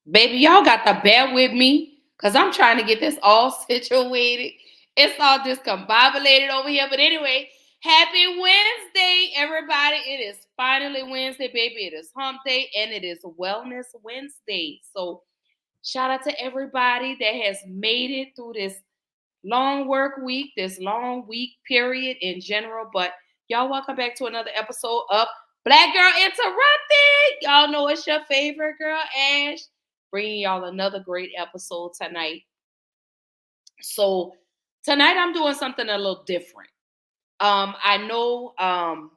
Baby, y'all got to bear with me because I'm trying to get this all situated. It's all discombobulated over here. But anyway, happy Wednesday, everybody. It is finally Wednesday, baby. It is hump day and it is Wellness Wednesday. So shout out to everybody that has made it through this long work week, this long week period in general. But y'all, welcome back to another episode of Black Girl Interrupted. Y'all know it's your favorite girl, Ash, bringing y'all another great episode tonight. So tonight I'm doing something a little different. I know I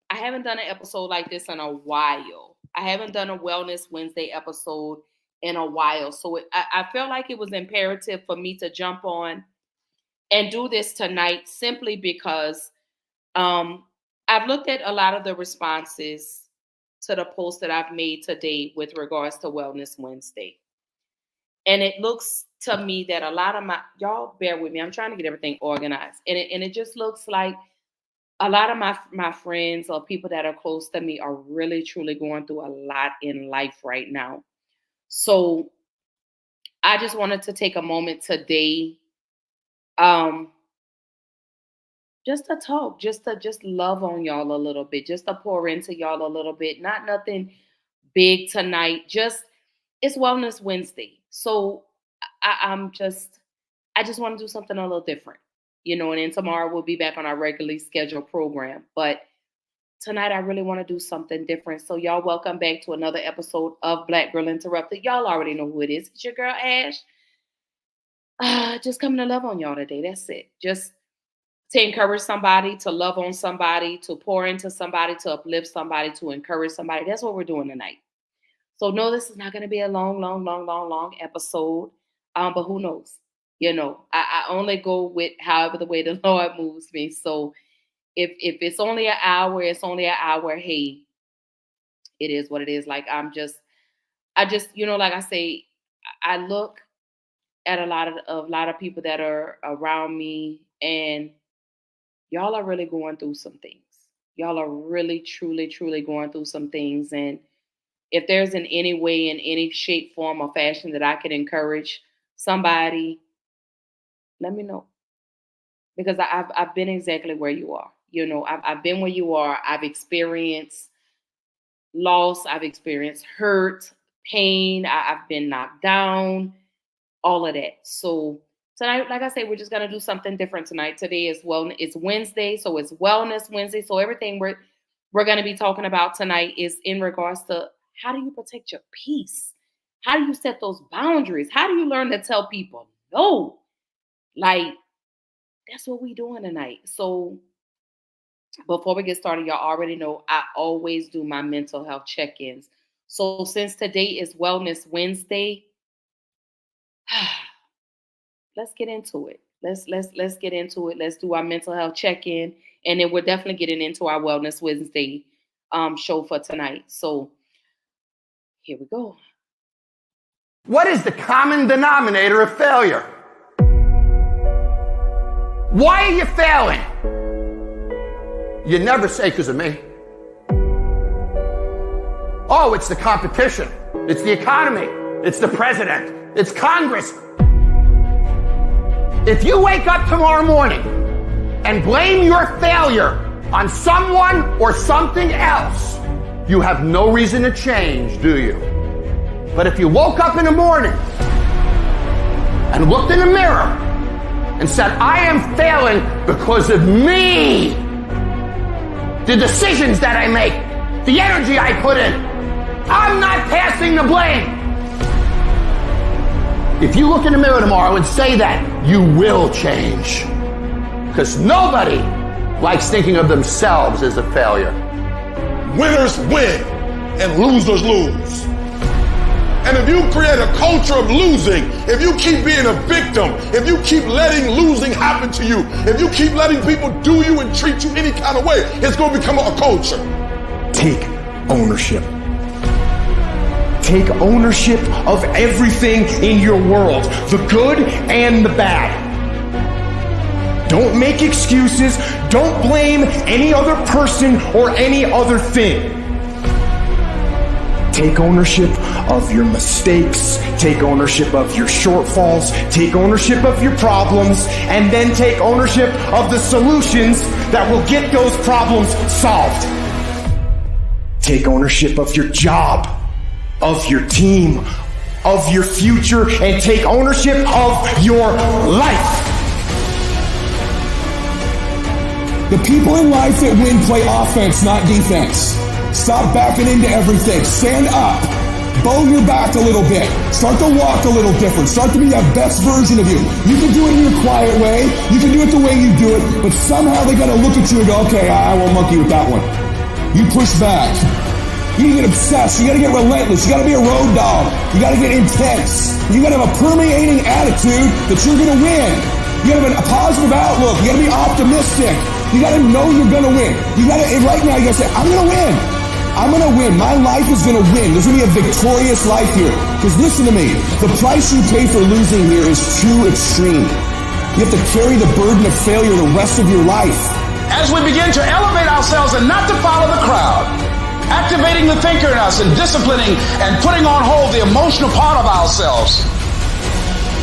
haven't done an episode like this in a while. I haven't done a Wellness Wednesday episode in a while. So I felt like it was imperative for me to jump on and do this tonight simply because I've looked at a lot of the responses to the post that I've made today with regards to Wellness Wednesday. And it looks to me that a lot of y'all bear with me, I'm trying to get everything organized. And it just looks like a lot of my friends or people that are close to me are really, truly going through a lot in life right now. So I just wanted to take a moment today just to talk, just love on y'all a little bit, just to pour into y'all a little bit. Not nothing big tonight. It's Wellness Wednesday. So I just want to do something a little different, and then tomorrow we'll be back on our regularly scheduled program. But tonight I really want to do something different. So y'all, welcome back to another episode of Black Girl Interrupted. Y'all already know who it is. It's your girl, Ash. Just coming to love on y'all today. That's it. Just to encourage somebody, to love on somebody, to pour into somebody, to uplift somebody, to encourage somebody. That's what we're doing tonight. So no, this is not going to be a long episode. But who knows? I only go with however the way the Lord moves me. So if it's only an hour, it's only an hour. Hey, it is what it is. Like I just, like I say, I look at a lot of people that are around me, and y'all are really going through some things. Y'all are really, truly going through some things. And if there's in any way, in any shape, form, or fashion that I can encourage somebody, let me know. Because I've been exactly where you are. I've been where you are. I've experienced loss. I've experienced hurt, pain. I've been knocked down, all of that. So tonight, like I say, we're just going to do something different tonight. Today is it's Wednesday, so it's Wellness Wednesday. So everything we're going to be talking about tonight is in regards to how do you protect your peace? How do you set those boundaries? How do you learn to tell people no? Like, that's what we're doing tonight. So before we get started, y'all already know I always do my mental health check-ins. So since today is Wellness Wednesday, let's get into it. Let's get into it. Let's do our mental health check-in, and then we're definitely getting into our Wellness Wednesday show for tonight. So here we go. What is the common denominator of failure? Why are you failing? You never say because of me. Oh, it's the competition. It's the economy. It's the president. It's Congress. If you wake up tomorrow morning and blame your failure on someone or something else, you have no reason to change, do you? But if you woke up in the morning and looked in the mirror and said, I am failing because of me, the decisions that I make, the energy I put in, I'm not passing the blame. If you look in the mirror tomorrow and say that, you will change. Because nobody likes thinking of themselves as a failure. Winners win and losers lose. And if you create a culture of losing, if you keep being a victim, if you keep letting losing happen to you, if you keep letting people do you and treat you any kind of way, it's going to become a culture. Take ownership. Take ownership of everything in your world, the good and the bad. Don't make excuses. Don't blame any other person or any other thing. Take ownership of your mistakes, take ownership of your shortfalls, take ownership of your problems, and then take ownership of the solutions that will get those problems solved. Take ownership of your job, of your team, of your future, and take ownership of your life. The people in life that win play offense, not defense. Stop backing into everything. Stand up. Bow your back a little bit. Start to walk a little different. Start to be that best version of you. You can do it in your quiet way. You can do it the way you do it. But somehow they got to look at you and go, okay, I won't monkey with that one. You push back. You gotta get obsessed. You gotta get relentless. You gotta be a road dog. You gotta get intense. You gotta have a permeating attitude that you're gonna win. You gotta have a positive outlook. You gotta be optimistic. You gotta know you're gonna win. You gotta, right now, you gotta say, I'm gonna win. I'm gonna win. My life is gonna win. There's gonna be a victorious life here. Because listen to me, the price you pay for losing here is too extreme. You have to carry the burden of failure the rest of your life. As we begin to elevate ourselves and not to follow the crowd, activating the thinker in us and disciplining and putting on hold the emotional part of ourselves.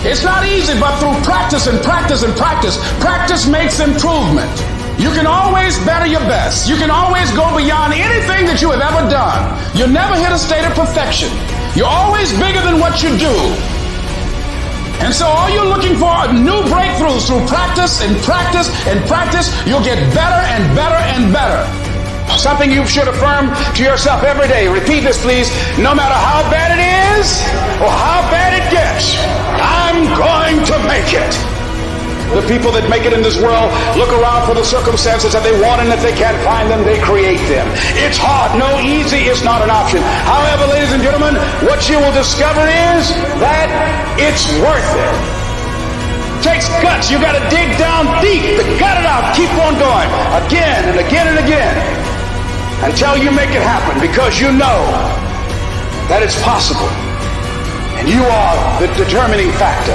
It's not easy, but through practice and practice and practice, practice makes improvement. You can always better your best. You can always go beyond anything that you have ever done. You'll never hit a state of perfection. You're always bigger than what you do. And so all you're looking for are new breakthroughs through practice and practice and practice. You'll get better and better and better. Something you should affirm to yourself every day. Repeat this, please. No matter how bad it is or how bad it gets, I'm going to make it. The people that make it in this world look around for the circumstances that they want, and if they can't find them, they create them. It's hard. No, easy is not an option. However, ladies and gentlemen, what you will discover is that it's worth it. Takes guts. You got to dig down deep to gut it out. Keep on going again and again and again until you make it happen, because you know that it's possible and you are the determining factor.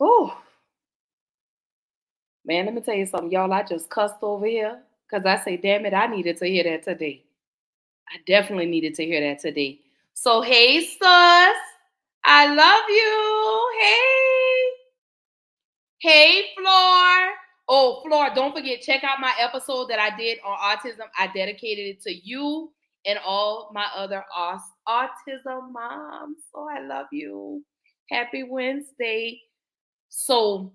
Oh, man, let me tell you something, y'all. I just cussed over here because I say, damn it, I needed to hear that today. I definitely needed to hear that today. So, hey, sus, I love you. Hey, Floor. Oh, Floor, don't forget, check out my episode that I did on autism. I dedicated it to you and all my other autism moms. So, I love you. Happy Wednesday. So,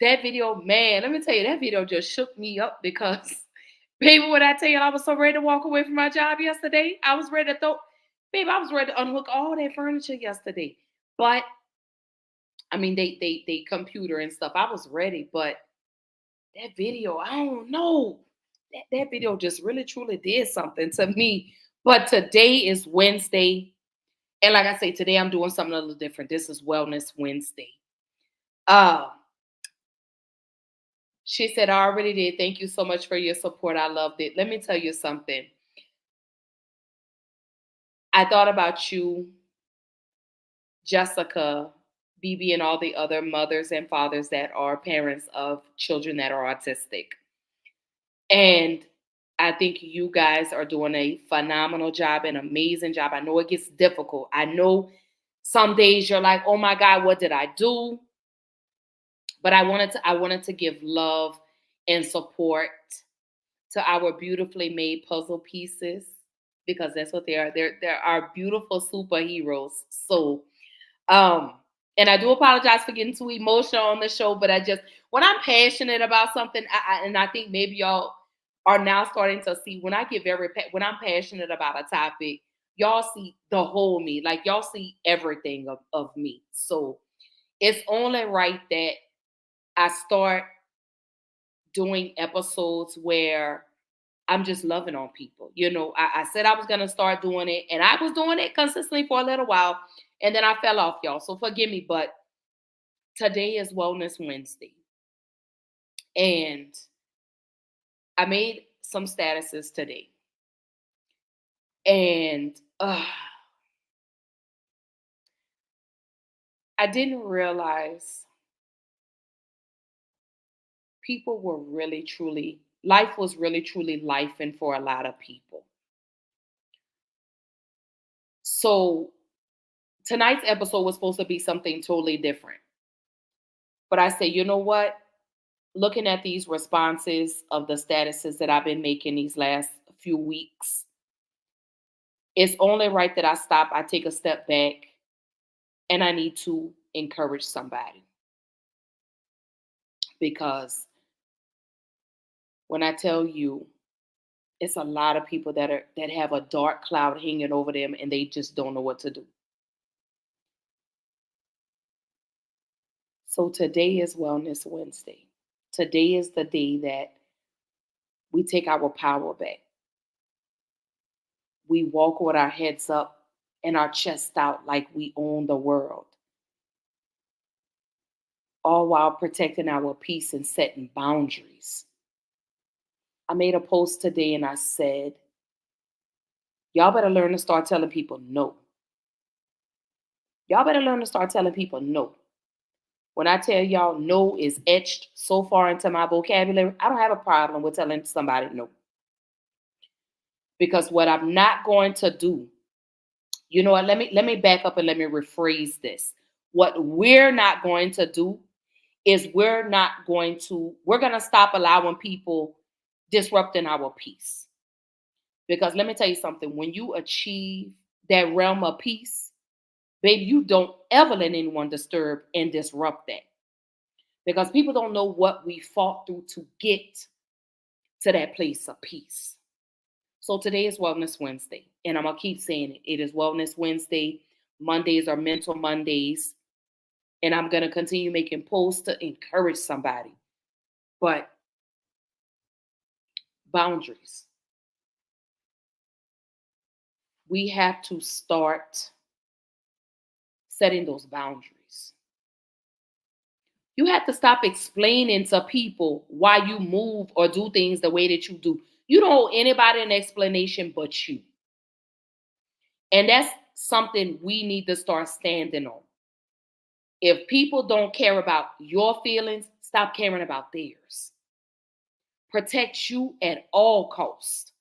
that video, man, let me tell you, that video just shook me up because, baby, when I tell you I was so ready to walk away from my job yesterday, I was ready to I was ready to unhook all that furniture yesterday. But, I mean, they computer and stuff, I was ready, but that video, I don't know. That video just really, truly did something to me. But today is Wednesday. And like I say, today I'm doing something a little different. This is Wellness Wednesday. She said, I already did. Thank you so much for your support. I loved it. Let me tell you something. I thought about you, Jessica, BB, and all the other mothers and fathers that are parents of children that are autistic. And I think you guys are doing a phenomenal job, an amazing job. I know it gets difficult. I know some days you're like, oh my God, what did I do? But I wanted to give love and support to our beautifully made puzzle pieces, because that's what they are. They're our beautiful superheroes. So, and I do apologize for getting too emotional on the show, but when I'm passionate about something, and I think maybe y'all are now starting to see, when I'm passionate about a topic, y'all see the whole me, like y'all see everything of me. So it's only right that I start doing episodes where I'm just loving on people. I said I was going to start doing it, and I was doing it consistently for a little while, and then I fell off, y'all. So forgive me, but today is Wellness Wednesday. And I made some statuses today. And I didn't realize people were really, truly, life was really, truly life and for a lot of people. So tonight's episode was supposed to be something totally different. But I say, you know what? Looking at these responses of the statuses that I've been making these last few weeks, it's only right that I stop, I take a step back, and I need to encourage somebody. Because when I tell you, it's a lot of people that have a dark cloud hanging over them and they just don't know what to do. So today is Wellness Wednesday. Today is the day that we take our power back. We walk with our heads up and our chest out like we own the world, all while protecting our peace and setting boundaries. I made a post today and I said, y'all better learn to start telling people no. Y'all better learn to start telling people no. When I tell y'all no is etched so far into my vocabulary, I don't have a problem with telling somebody no. Because what I'm not going to do, you know what, let me back up and let me rephrase this. What we're not going to do is we're going to stop allowing people disrupting our peace. Because let me tell you something, when you achieve that realm of peace, baby, you don't ever let anyone disturb and disrupt that. Because people don't know what we fought through to get to that place of peace. So today is Wellness Wednesday. And I'm going to keep saying it. It is Wellness Wednesday. Mondays are Mental Mondays. And I'm going to continue making posts to encourage somebody. But boundaries. We have to start setting those boundaries. You have to stop explaining to people why you move or do things the way that you do. You don't owe anybody an explanation but you. And that's something we need to start standing on. If people don't care about your feelings, stop caring about theirs. Protect you at all costs.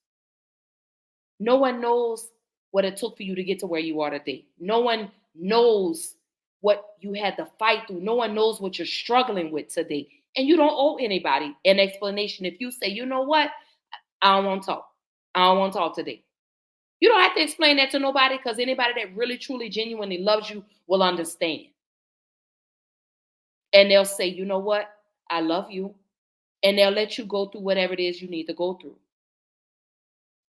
No one knows what it took for you to get to where you are today. No one knows what you had to fight through. No one knows what you're struggling with today. And you don't owe anybody an explanation. If you say, you know what, I don't want to talk. I don't want to talk today. You don't have to explain that to nobody, because anybody that really, truly, genuinely loves you will understand. And they'll say, you know what, I love you. And they'll let you go through whatever it is you need to go through.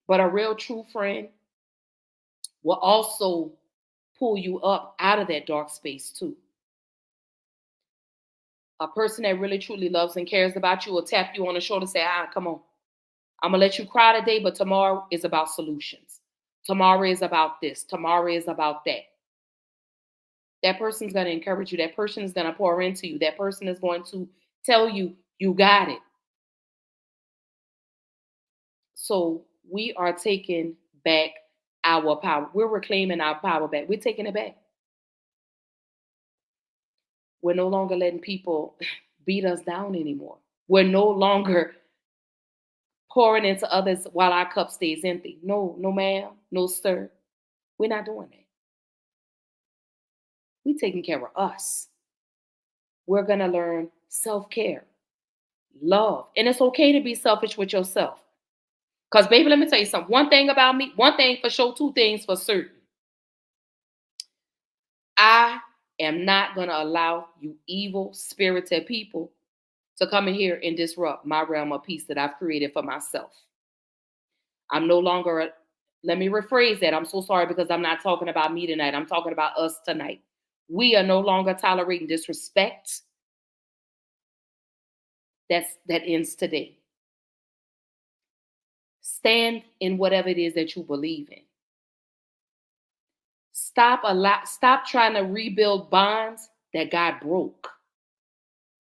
But a real, true friend will also pull you up out of that dark space too. A person that really, truly loves and cares about you will tap you on the shoulder and say, come on. I'm going to let you cry today, but tomorrow is about solutions. Tomorrow is about this. Tomorrow is about that. That person's going to encourage you. That person is going to pour into you. That person is going to tell you, you got it. So we are taking back our power. We're reclaiming our power back. We're taking it back. We're no longer letting people beat us down anymore. We're no longer pouring into others while our cup stays empty. No, ma'am, no, sir. We're not doing that. We're taking care of us. We're going to learn self-care, love. And it's okay to be selfish with yourself. Because, baby, let me tell you something. One thing about me, one thing for sure, two things for certain. I am not going to allow you evil, spirited people to come in here and disrupt my realm of peace that I've created for myself. I'm no longer, let me rephrase that. I'm so sorry, because I'm not talking about me tonight. I'm talking about us tonight. We are no longer tolerating disrespect. That ends today. Stand in whatever it is that you believe in. Stop trying to rebuild bonds that God broke.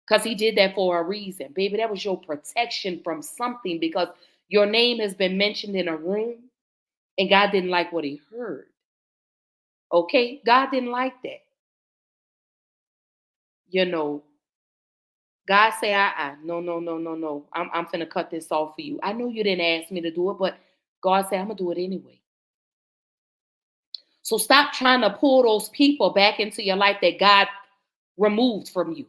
Because he did that for a reason. Baby, that was your protection from something, because your name has been mentioned in a room and God didn't like what he heard. Okay? God didn't like that. You know, God say, no. I'm finna cut this off for you. I know you didn't ask me to do it, but God said, I'm gonna do it anyway. So stop trying to pull those people back into your life that God removed from you.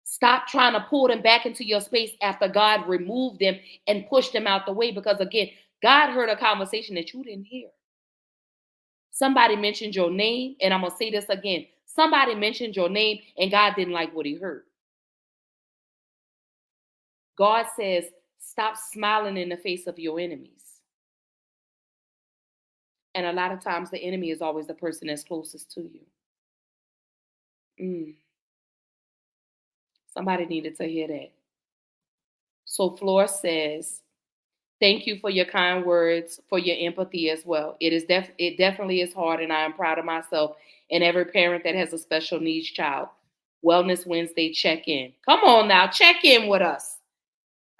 Stop trying to pull them back into your space after God removed them and pushed them out the way, because again, God heard a conversation that you didn't hear. Somebody mentioned your name, and I'm going to say this again. Somebody mentioned your name and God didn't like what he heard. God says, stop smiling in the face of your enemies. And a lot of times the enemy is always the person that's closest to you. Somebody needed to hear that. So Flor says, thank you for your kind words, for your empathy as well. It definitely is hard, and I am proud of myself and every parent that has a special needs child. Wellness Wednesday check-in. Come on now, check in with us.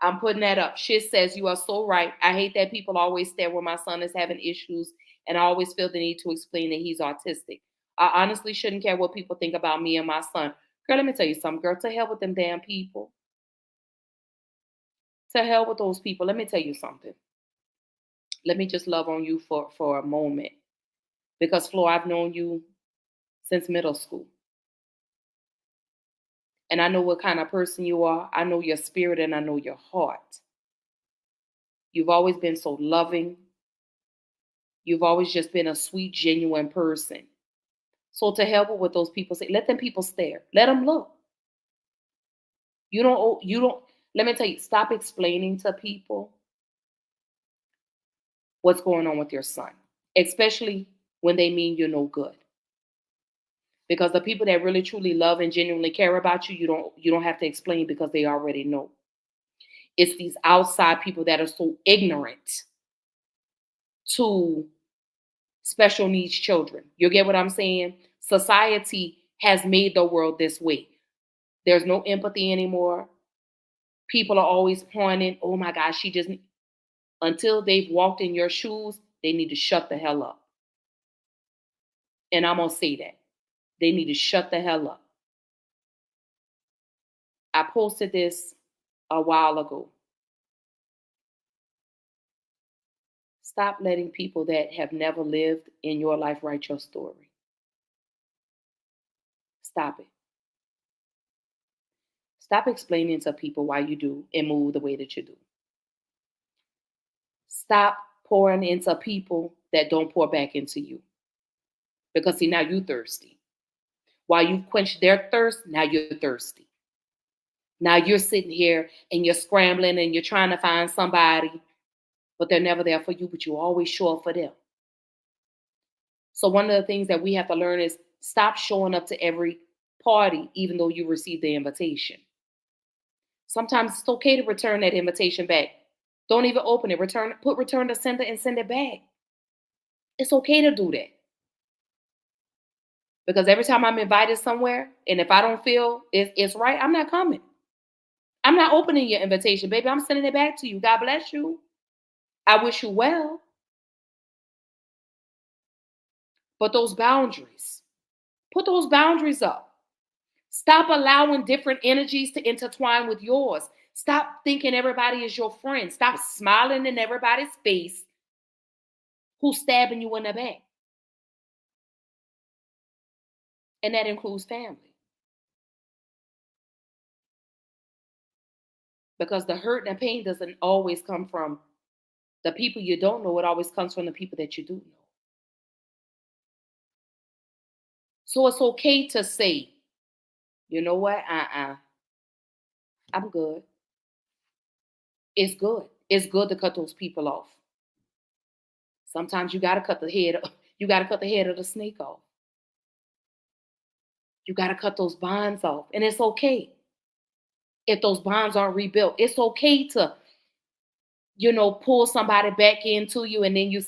I'm putting that up. Shiz says, you are so right. I hate that people always stare when my son is having issues, and I always feel the need to explain that he's autistic. I honestly shouldn't care what people think about me and my son. Girl, let me tell you something, girl. To hell with them damn people. To hell with those people. Let me tell you something. Let me just love on you for a moment. Because, Flo, I've known you since middle school. And I know what kind of person you are. I know your spirit and I know your heart. You've always been so loving. You've always just been a sweet, genuine person. So to hell with what those people say, let them people stare. Let them look. You don't, let me tell you, stop explaining to people what's going on with your son, especially when they mean you're no good. Because the people that really truly love and genuinely care about you, you don't have to explain, because they already know. It's these outside people that are so ignorant to special needs children. You get what I'm saying? Society has made the world this way. There's no empathy anymore. People are always pointing, oh my gosh, she just, until they've walked in your shoes, they need to shut the hell up. And I'm going to say that. They need to shut the hell up. I posted this a while ago. Stop letting people that have never lived in your life write your story. Stop it. Stop explaining to people why you do and move the way that you do. Stop pouring into people that don't pour back into you. Because see, now you're thirsty. While you've quenched their thirst, now you're thirsty. Now you're sitting here and you're scrambling and you're trying to find somebody, but they're never there for you, but you always show up for them. So one of the things that we have to learn is stop showing up to every party, even though you received the invitation. Sometimes it's okay to return that invitation back. Don't even open it. Put return to sender and send it back. It's okay to do that. Because every time I'm invited somewhere, and if I don't feel it's right, I'm not coming. I'm not opening your invitation, baby. I'm sending it back to you. God bless you. I wish you well. But those boundaries, put those boundaries up. Stop allowing different energies to intertwine with yours. Stop thinking everybody is your friend. Stop smiling in everybody's face who's stabbing you in the back. And that includes family. Because the hurt and pain doesn't always come from the people you don't know. It always comes from the people that you do know. So it's okay to say, you know what? I'm good. It's good. It's good to cut those people off. Sometimes you gotta cut the head. You gotta cut the head of the snake off. You gotta cut those bonds off, and it's okay if those bonds aren't rebuilt. It's okay to pull somebody back into you, and then you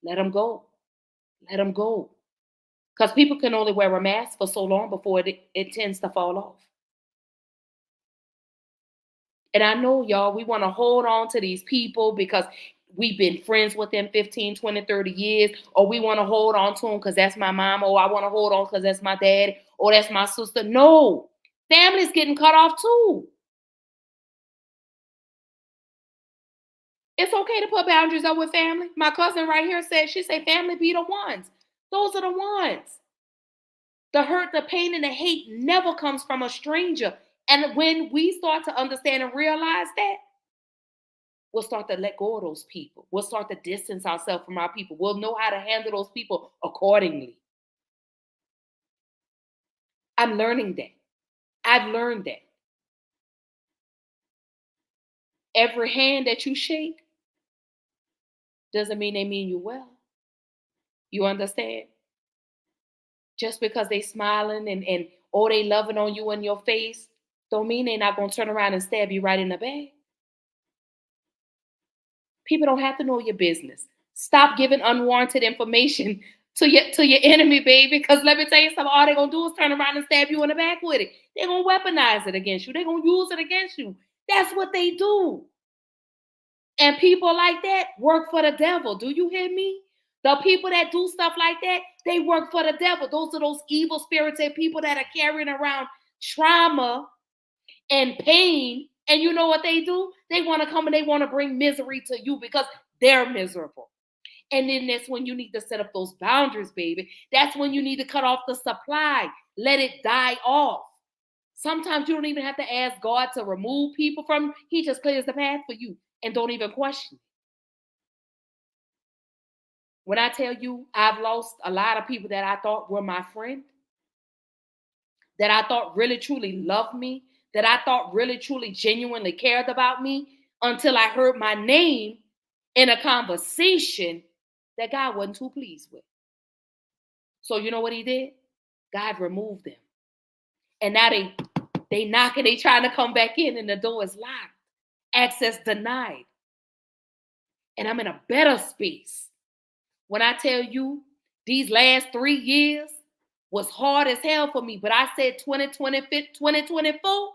let them go. Let them go. Because people can only wear a mask for so long before it tends to fall off. And I know, y'all, we want to hold on to these people because we've been friends with them 15, 20, 30 years, or we want to hold on to them because that's my mom, or I want to hold on because that's my dad, or that's my sister. No, family's getting cut off too. It's okay to put boundaries up with family. My cousin right here she said family be the ones. Those are the ones. The hurt, the pain, and the hate never comes from a stranger. And when we start to understand and realize that, we'll start to let go of those people. We'll start to distance ourselves from our people. We'll know how to handle those people accordingly. I'm learning that. I've learned that. Every hand that you shake doesn't mean they mean you well. You understand? Just because they smiling and they loving on you in your face, don't mean they're not going to turn around and stab you right in the back. People don't have to know your business. Stop giving unwarranted information to your enemy, baby. Because let me tell you something, all they're going to do is turn around and stab you in the back with it. They're going to weaponize it against you. They're going to use it against you. That's what they do. And people like that work for the devil. Do you hear me? The people that do stuff like that, they work for the devil. Those are those evil spirited people that are carrying around trauma and pain. And you know what they do? They want to come and they want to bring misery to you because they're miserable. And then that's when you need to set up those boundaries, baby. That's when you need to cut off the supply. Let it die off. Sometimes you don't even have to ask God to remove people from you. He just clears the path for you and don't even question it. When I tell you I've lost a lot of people that I thought were my friend, that I thought really truly loved me, that I thought really truly genuinely cared about me, until I heard my name in a conversation that God wasn't too pleased with. So you know what he did? God removed them. And now they knocking, they trying to come back in and the door is locked. Access denied. And I'm in a better space. When I tell you these last 3 years was hard as hell for me, but I said 2024,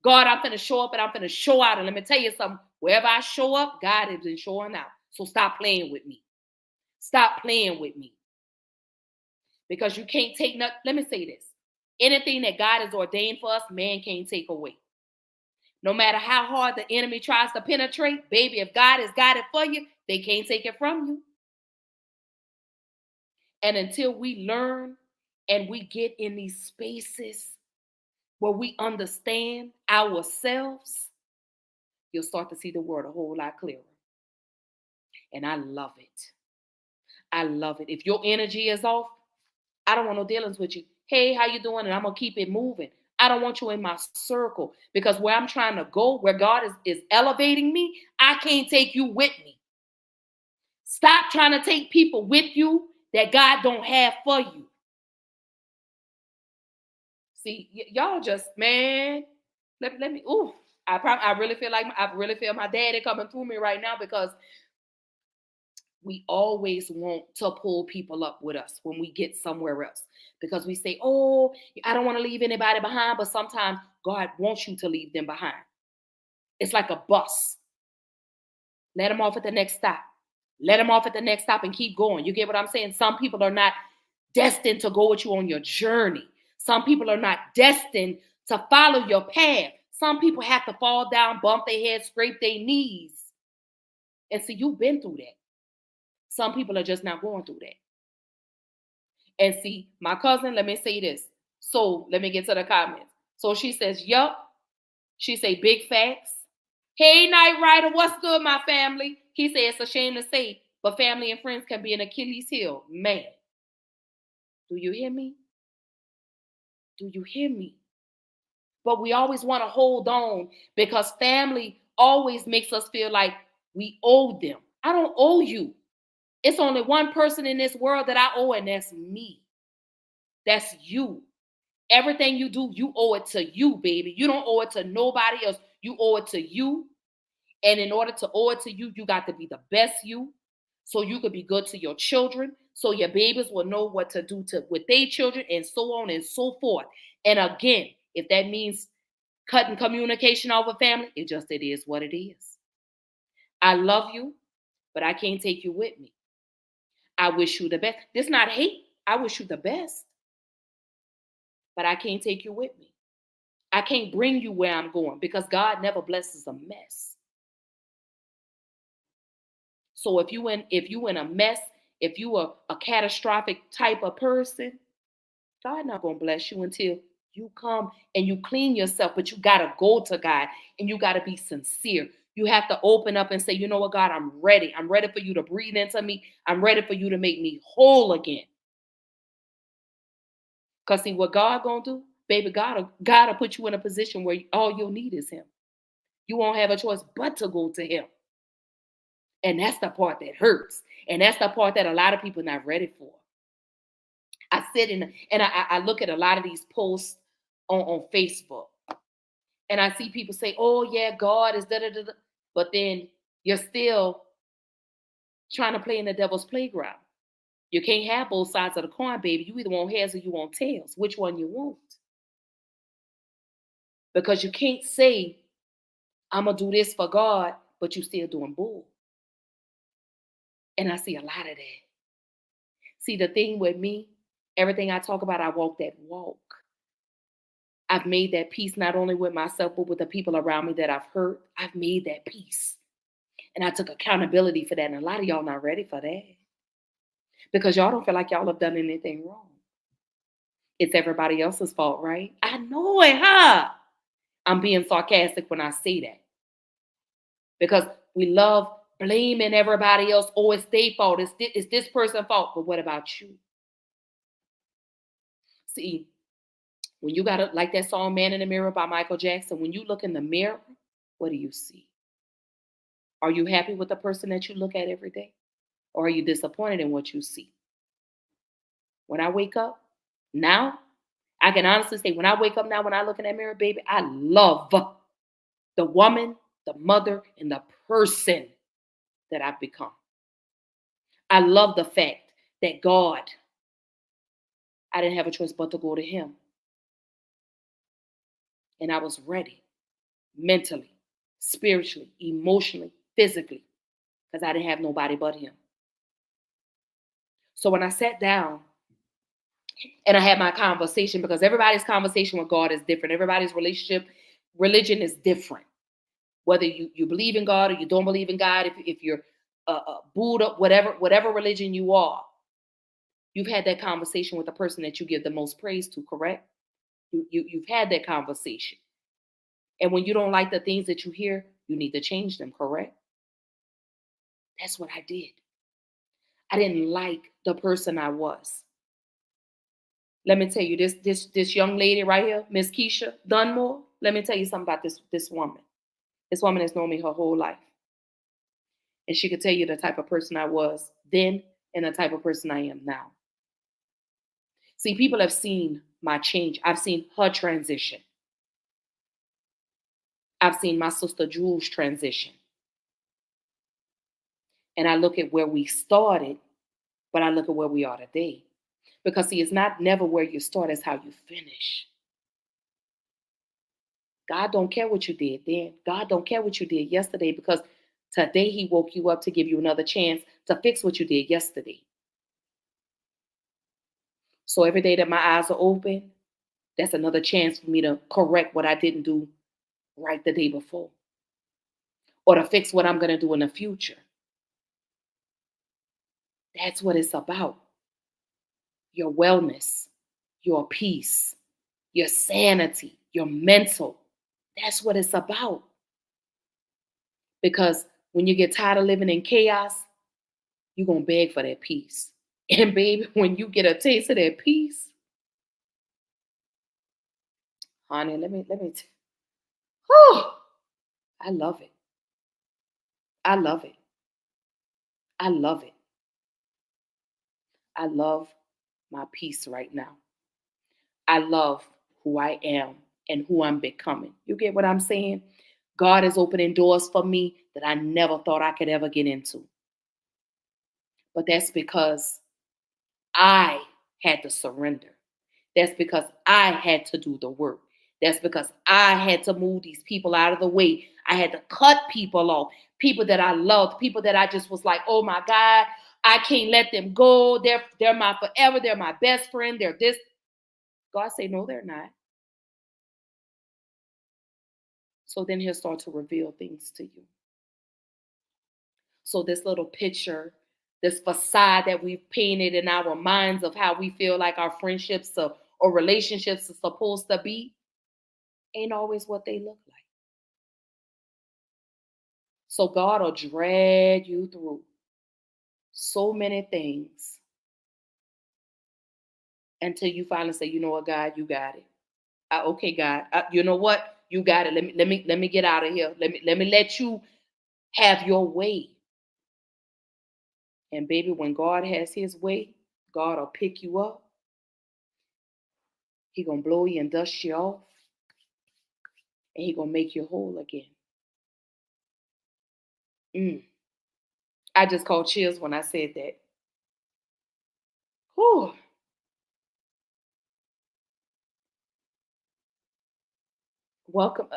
God, I'm finna show up and I'm finna show out. And let me tell you something, wherever I show up, God has been showing out. So stop playing with me. Stop playing with me. Because you can't take nothing. Let me say this. Anything that God has ordained for us, man can't take away. No matter how hard the enemy tries to penetrate, baby, if God has got it for you, they can't take it from you. And until we learn and we get in these spaces where we understand ourselves, you'll start to see the world a whole lot clearer. And I love it. I love it. If your energy is off, I don't want no dealings with you. Hey, how you doing? And I'm going to keep it moving. I don't want you in my circle, because where I'm trying to go, where God is elevating me, I can't take you with me. Stop trying to take people with you that God don't have for you. See, y'all just, man, let me, I really feel my daddy coming through me right now, because we always want to pull people up with us when we get somewhere else, because we say, oh, I don't want to leave anybody behind, but sometimes God wants you to leave them behind. It's like a bus. Let them off at the next stop. Let them off at the next stop and keep going. You get what I'm saying? Some people are not destined to go with you on your journey. Some people are not destined to follow your path. Some people have to fall down, bump their head, scrape their knees. And see, you've been through that. Some people are just not going through that. And see, my cousin, let me say this. So let me get to the comments. So she says, yup. She say, big facts. Hey, Night Rider, what's good, my family? He said, it's a shame to say, but family and friends can be an Achilles heel. Man, do you hear me? Do you hear me? But we always want to hold on, because family always makes us feel like we owe them. I don't owe you. It's only one person in this world that I owe, and that's me. That's you. Everything you do, you owe it to you, baby. You don't owe it to nobody else. You owe it to you. And in order to owe it to you, you got to be the best you, so you could be good to your children, so your babies will know what to do with their children, and so on and so forth. And again, if that means cutting communication off a family, it is what it is. I love you, but I can't take you with me. I wish you the best. This is not hate. I wish you the best, but I can't take you with me. I can't bring you where I'm going, because God never blesses a mess. So if you in a mess, if you are a catastrophic type of person, God not gonna bless you until you come and you clean yourself. But you gotta go to God, and you gotta be sincere. You have to open up and say, you know what, God, I'm ready. I'm ready for you to breathe into me. I'm ready for you to make me whole again. Because see what God gonna do, baby, God will put you in a position where all you'll need is him. You won't have a choice but to go to him. And that's the part that hurts. And that's the part that a lot of people are not ready for. I sit and I look at a lot of these posts on Facebook, and I see people say, oh yeah, God is da-da-da-da. But then you're still trying to play in the devil's playground. You can't have both sides of the coin, baby. You either want heads or you want tails. Which one you want? Because you can't say, I'm going to do this for God, but you still doing bull. And I see a lot of that. See, the thing with me, everything I talk about, I walk that walk. I've made that peace not only with myself, but with the people around me that I've hurt. I've made that peace. And I took accountability for that. And a lot of y'all not ready for that, because y'all don't feel like y'all have done anything wrong. It's everybody else's fault, right? I know it, huh? I'm being sarcastic when I say that, because we love blaming everybody else. Oh, it's their fault. It's this person's fault. But what about you? See, when you got like that song Man in the Mirror by Michael Jackson, when you look in the mirror, what do you see? Are you happy with the person that you look at every day? Or are you disappointed in what you see? When I wake up now, I can honestly say, when I wake up now, when I look in that mirror, baby, I love the woman, the mother, and the person that I've become. I love the fact that God, I didn't have a choice but to go to him. And I was ready, mentally, spiritually, emotionally, physically, because I didn't have nobody but him. So when I sat down and I had my conversation, because everybody's conversation with God is different. Everybody's religion is different. Whether you believe in God or you don't believe in God, if you're Buddha, whatever religion you are, you've had that conversation with the person that you give the most praise to, correct? You've had that conversation. And when you don't like the things that you hear, you need to change them, correct? That's what I did. I didn't like the person I was. Let me tell you, this young lady right here, Miss Keisha Dunmore, let me tell you something about this woman. This woman has known me her whole life. And she could tell you the type of person I was then and the type of person I am now. See, people have seen my change. I've seen her transition. I've seen my sister Jules transition. And I look at where we started, but I look at where we are today. Because see, it's not never where you start, it's how you finish. God don't care what you did then. God don't care what you did yesterday, because today he woke you up to give you another chance to fix what you did yesterday. So every day that my eyes are open, that's another chance for me to correct what I didn't do right the day before, or to fix what I'm going to do in the future. That's what it's about. Your wellness, your peace, your sanity, your mental. That's what it's about. Because when you get tired of living in chaos, you're going to beg for that peace. And baby, when you get a taste of that peace, honey, I love it. I love it. I love it. I love my peace right now. I love who I am and who I'm becoming. You get what I'm saying? God is opening doors for me that I never thought I could ever get into. But that's because I had to surrender. That's because I had to do the work. That's because I had to move these people out of the way. I had to cut people off, people that I loved, people that I just was like, oh my God, I can't let them go. They're my forever. They're my best friend. They're this. God say, no, they're not. So then he'll start to reveal things to you. So this little picture, this facade that we've painted in our minds of how we feel like our friendships or relationships are supposed to be, ain't always what they look like. So God will drag you through so many things until you finally say, you know what, God, you got it. Okay, God, you know what, you got it. Let me get out of here. Let me let you have your way. And baby, when God has his way, God will pick you up. He gonna blow you and dust you off. And he gonna make you whole again. I just called chills when I said that. Whew. Welcome.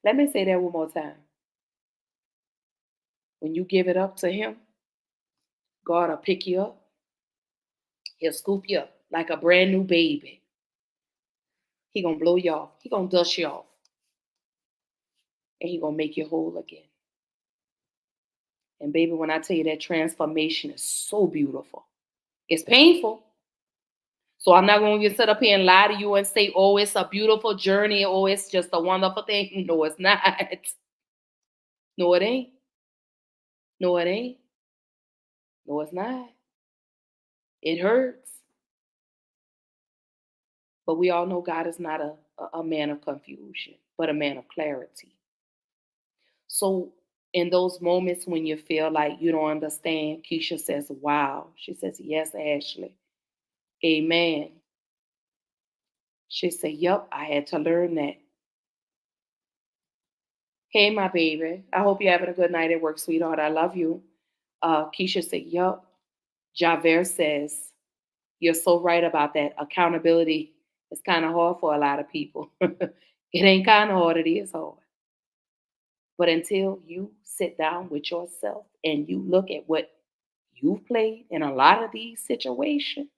Let me say that one more time. When you give it up to him, God will pick you up. He'll scoop you up like a brand new baby. He gonna blow you off. He gonna dust you off. And he gonna make you whole again. And baby, when I tell you that transformation is so beautiful, it's painful. So I'm not going to sit up here and lie to you and say, oh, it's a beautiful journey. Oh, it's just a wonderful thing. No, it's not. No, it ain't. No, it ain't. No, it's not. It hurts. But we all know God is not a man of confusion, but a man of clarity. So in those moments when you feel like you don't understand, Keisha says, wow. She says, yes, Ashley. Amen. She said, yep, I had to learn that. Hey, my baby. I hope you're having a good night at work, sweetheart. I love you. Keisha said, yup. Javert says, you're so right about that. Accountability is kind of hard for a lot of people. It ain't kind of hard. It is hard. But until you sit down with yourself and you look at what you've played in a lot of these situations,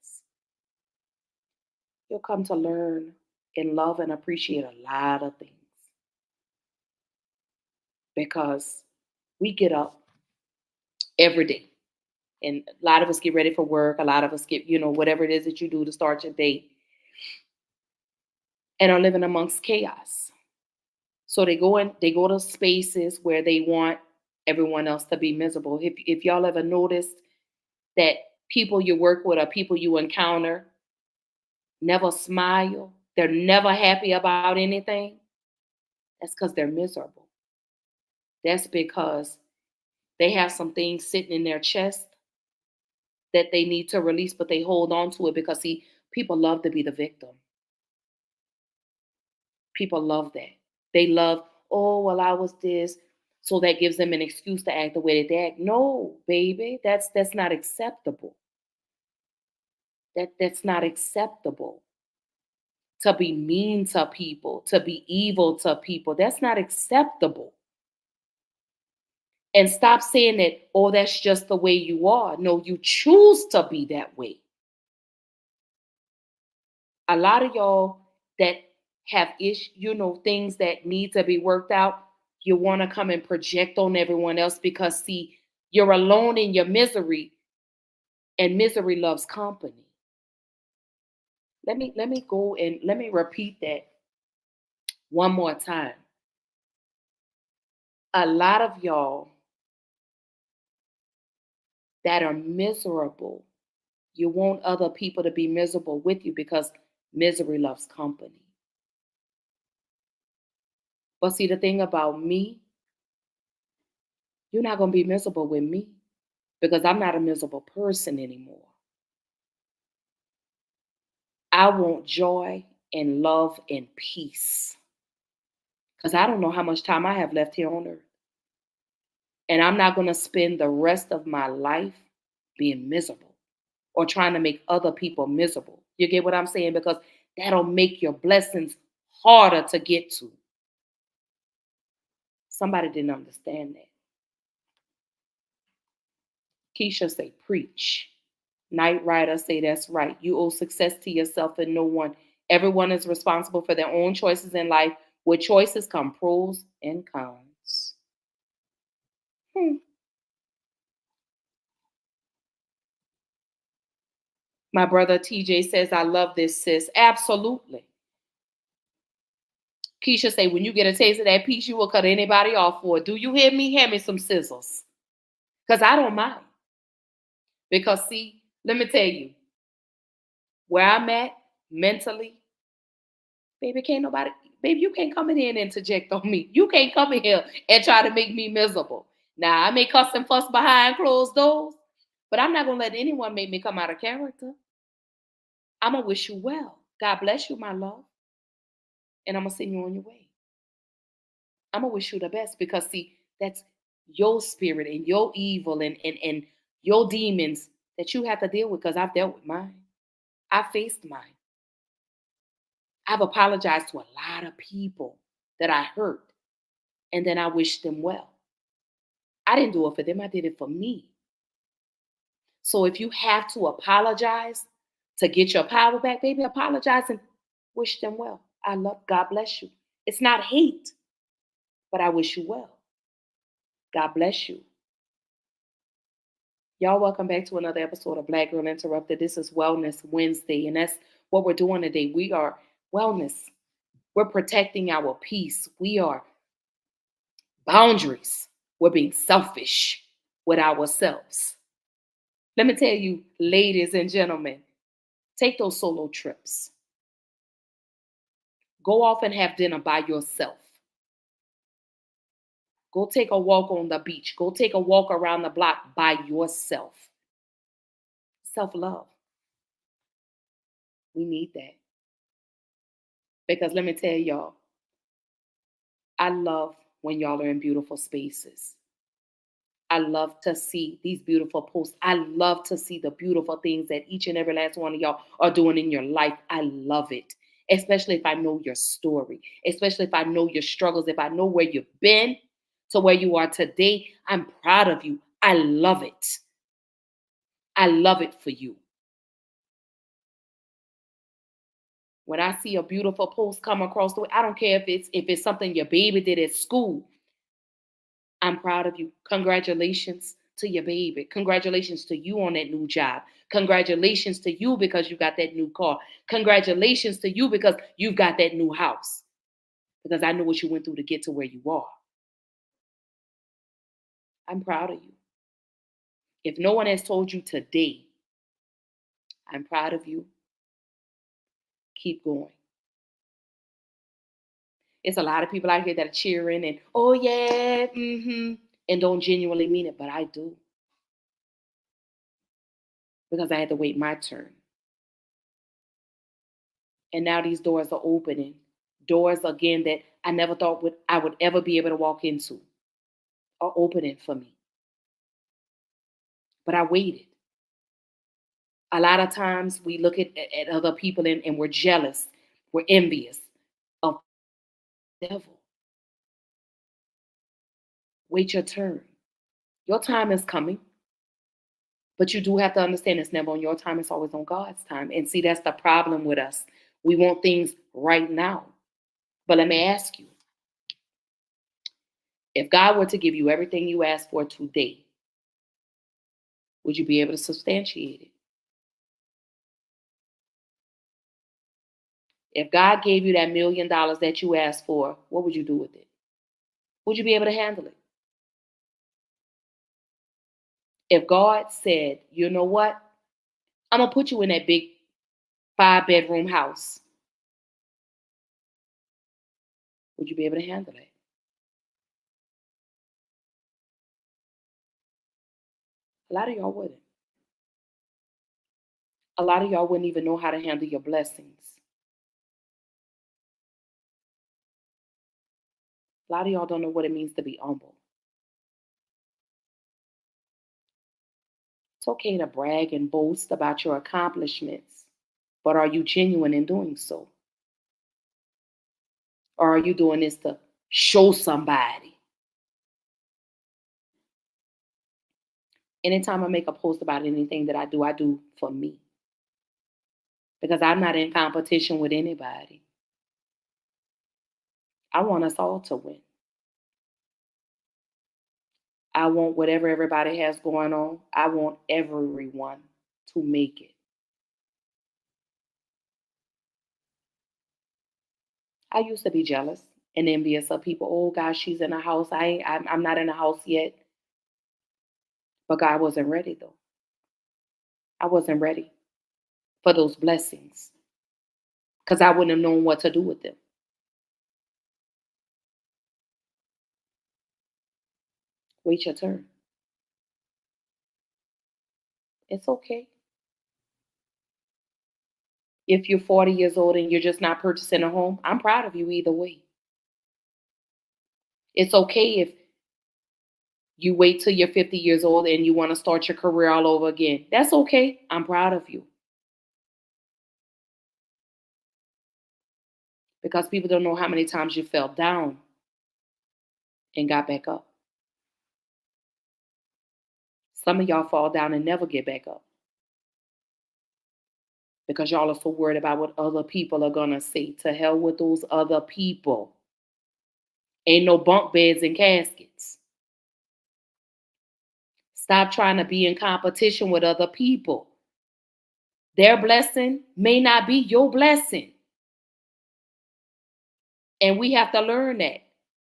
you'll come to learn and love and appreciate a lot of things. Because we get up every day. And a lot of us get ready for work. A lot of us get, whatever it is that you do to start your day. And are living amongst chaos. So they go to spaces where they want everyone else to be miserable. If y'all ever noticed that people you work with or people you encounter never smile, they're never happy about anything, that's because they're miserable. That's because they have some things sitting in their chest that they need to release, but they hold on to it because, see, people love to be the victim. People love that. They love, oh, well, I was this. So that gives them an excuse to act the way that they act. No, baby, that's not acceptable. That's not acceptable. To be mean to people, to be evil to people, that's not acceptable. And stop saying that, oh, that's just the way you are. No, you choose to be that way. A lot of y'all that have things that need to be worked out, you want to come and project on everyone else because, see, you're alone in your misery, and misery loves company. Let me go and let me repeat that one more time. A lot of y'all that are miserable, you want other people to be miserable with you because misery loves company. But see, the thing about me, you're not going to be miserable with me because I'm not a miserable person anymore. I want joy and love and peace. Because I don't know how much time I have left here on earth. And I'm not going to spend the rest of my life being miserable or trying to make other people miserable. You get what I'm saying? Because that'll make your blessings harder to get to. Somebody didn't understand that. Keisha say, preach. Night Rider say, that's right. You owe success to yourself and no one. Everyone is responsible for their own choices in life. With choices come pros and cons. My brother TJ says, I love this, sis. Absolutely. Keisha say, when you get a taste of that peach, you will cut anybody off for it. Do you hear me? Hand me some scissors. Because I don't mind. Because see, let me tell you, where I'm at mentally, baby, you can't come in here and interject on me. You can't come in here and try to make me miserable. Now, I may cuss and fuss behind closed doors, but I'm not going to let anyone make me come out of character. I'm going to wish you well. God bless you, my love. And I'm going to send you on your way. I'm going to wish you the best because, see, that's your spirit and your evil and your demons that you have to deal with because I've dealt with mine. I faced mine. I've apologized to a lot of people that I hurt, and then I wished them well. I didn't do it for them. I did it for me. So if you have to apologize to get your power back, baby, apologize and wish them well. God bless you. It's not hate, but I wish you well. God bless you. Y'all, welcome back to another episode of Black Girl Interrupted. This is Wellness Wednesday, and that's what we're doing today. We are wellness. We're protecting our peace. We are boundaries. We're being selfish with ourselves. Let me tell you, ladies and gentlemen, take those solo trips. Go off and have dinner by yourself. Go take a walk on the beach. Go take a walk around the block by yourself. Self-love. We need that. Because let me tell y'all, I love when y'all are in beautiful spaces. I love to see these beautiful posts. I love to see the beautiful things that each and every last one of y'all are doing in your life. I love it. Especially if I know your story. Especially if I know your struggles. If I know where you've been to where you are today. I'm proud of you. I love it. I love it for you. When I see a beautiful post come across the way, I don't care if it's something your baby did at school. I'm proud of you. Congratulations to your baby. Congratulations to you on that new job. Congratulations to you because you got that new car. Congratulations to you because you've got that new house. Because I know what you went through to get to where you are. I'm proud of you. If no one has told you today, I'm proud of you. Keep going. It's a lot of people out here that are cheering and, oh yeah, and don't genuinely mean it, but I do. Because I had to wait my turn. And now these doors are opening. Doors, again, that I never thought I would ever be able to walk into are opening for me. But I waited. A lot of times we look at other people and we're jealous. We're envious of the devil. Wait your turn. Your time is coming. But you do have to understand it's never on your time. It's always on God's time. And see, that's the problem with us. We want things right now. But let me ask you, if God were to give you everything you asked for today, would you be able to substantiate it? If God gave you that $1 million that you asked for, what would you do with it? Would you be able to handle it? If God said, you know what? I'm going to put you in that big 5-bedroom house. Would you be able to handle it? A lot of y'all wouldn't. A lot of y'all wouldn't even know how to handle your blessings. A lot of y'all don't know what it means to be humble. It's okay to brag and boast about your accomplishments, but are you genuine in doing so? Or are you doing this to show somebody? Anytime I make a post about anything that I do for me. Because I'm not in competition with anybody. I want us all to win. I want whatever everybody has going on, I want everyone to make it. I used to be jealous and envious of people. Oh gosh, she's in a house. I'm not in a house yet. But God wasn't ready though. I wasn't ready for those blessings because I wouldn't have known what to do with them. Wait your turn. It's okay. If you're 40 years old and you're just not purchasing a home, I'm proud of you either way. It's okay if you wait till you're 50 years old and you want to start your career all over again. That's okay. I'm proud of you. Because people don't know how many times you fell down and got back up. Some of y'all fall down and never get back up. Because y'all are so worried about what other people are going to say. To hell with those other people. Ain't no bunk beds and caskets. Stop trying to be in competition with other people. Their blessing may not be your blessing. And we have to learn that.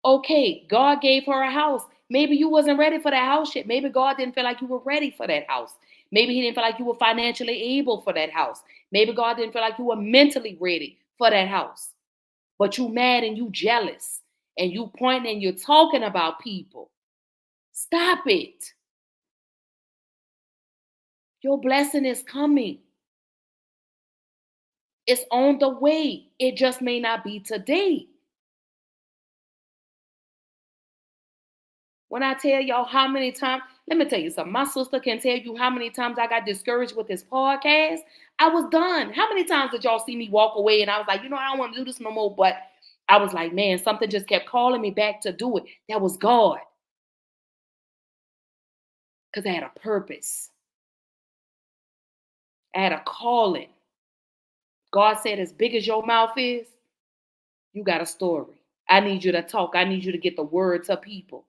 Okay, God gave her a house. Maybe you wasn't ready for that house yet. Maybe God didn't feel like you were ready for that house. Maybe he didn't feel like you were financially able for that house. Maybe God didn't feel like you were mentally ready for that house. But you mad and you jealous. And you pointing and you're talking about people. Stop it. Your blessing is coming. It's on the way. It just may not be today. When I tell y'all how many times, let me tell you something. My sister can tell you how many times I got discouraged with this podcast. I was done. How many times did y'all see me walk away and I was like, I don't want to do this no more. But I was like, man, something just kept calling me back to do it. That was God. Because I had a purpose. I had a calling. God said, as big as your mouth is, you got a story. I need you to talk. I need you to get the word to people.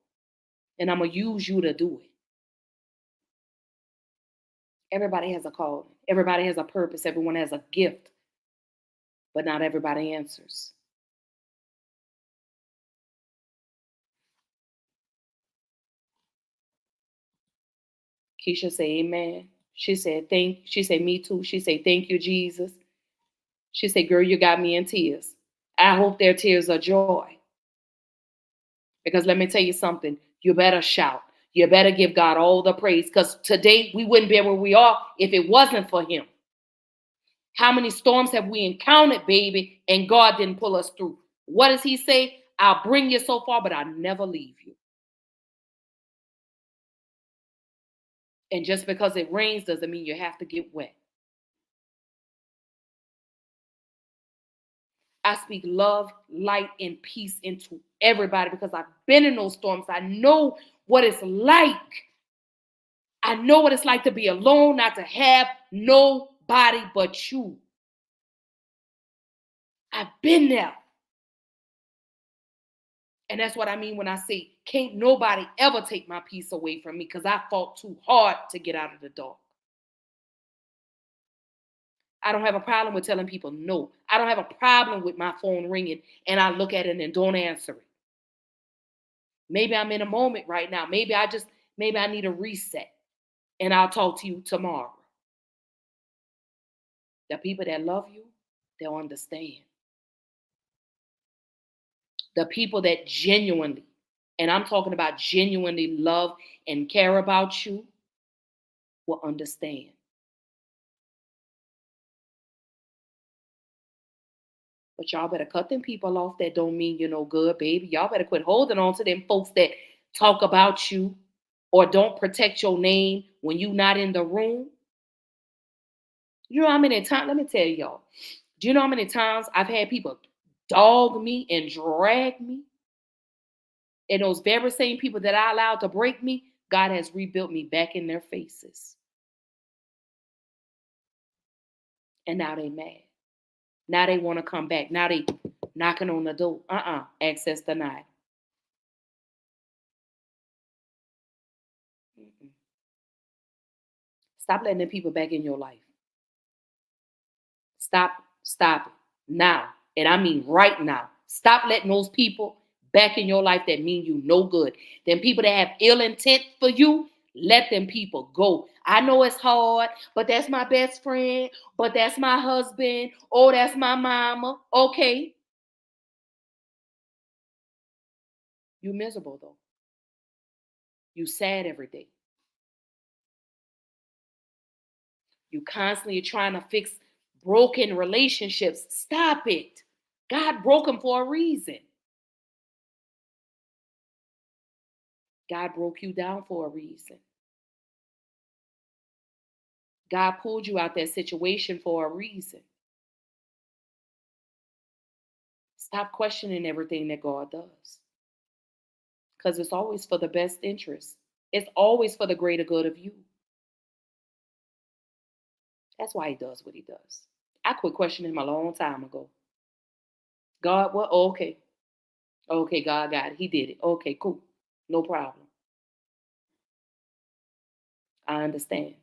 And I'm going to use you to do it. Everybody has a calling. Everybody has a purpose. Everyone has a gift. But not everybody answers. Keisha said, amen. She said, me too. She said, thank you, Jesus. She said, girl, you got me in tears. I hope their tears are joy. Because let me tell you something. You better shout. You better give God all the praise. Because today we wouldn't be where we are if it wasn't for him. How many storms have we encountered, baby, and God didn't pull us through? What does he say? I'll bring you so far, but I'll never leave you. And just because it rains doesn't mean you have to get wet. I speak love, light, and peace into everybody because I've been in those storms. I know what it's like. I know what it's like to be alone, not to have nobody but you. I've been there. And that's what I mean when I say, can't nobody ever take my peace away from me because I fought too hard to get out of the dark. I don't have a problem with telling people no. I don't have a problem with my phone ringing and I look at it and don't answer it. Maybe I'm in a moment right now. Maybe I need a reset and I'll talk to you tomorrow. The people that love you, they'll understand. The people that genuinely, and I'm talking about genuinely love and care about you, will understand. But y'all better cut them people off that don't mean you're no good, baby. Y'all better quit holding on to them folks that talk about you or don't protect your name when you not in the room. You know how many times, let me tell y'all, do you know how many times I've had people dog me and drag me? And those very same people that I allowed to break me, God has rebuilt me back in their faces. And now they mad. Now they want to come back. Now they knocking on the door. Access denied. Mm-mm. Stop letting them people back in your life. Stop it now. And I mean right now. Stop letting those people back in your life that mean you no good. Them people that have ill intent for you, let them people go. I know it's hard, but that's my best friend, but that's my husband, oh, that's my mama. Okay. You miserable though. You sad every day. You constantly trying to fix broken relationships. Stop it. God broke them for a reason. God broke you down for a reason. God pulled you out that situation for a reason. Stop questioning everything that God does. Because it's always for the best interest. It's always for the greater good of you. That's why he does what he does. I quit questioning him a long time ago. God, what? Oh, okay. Okay, God got it. He did it. Okay, cool. No problem. I understand.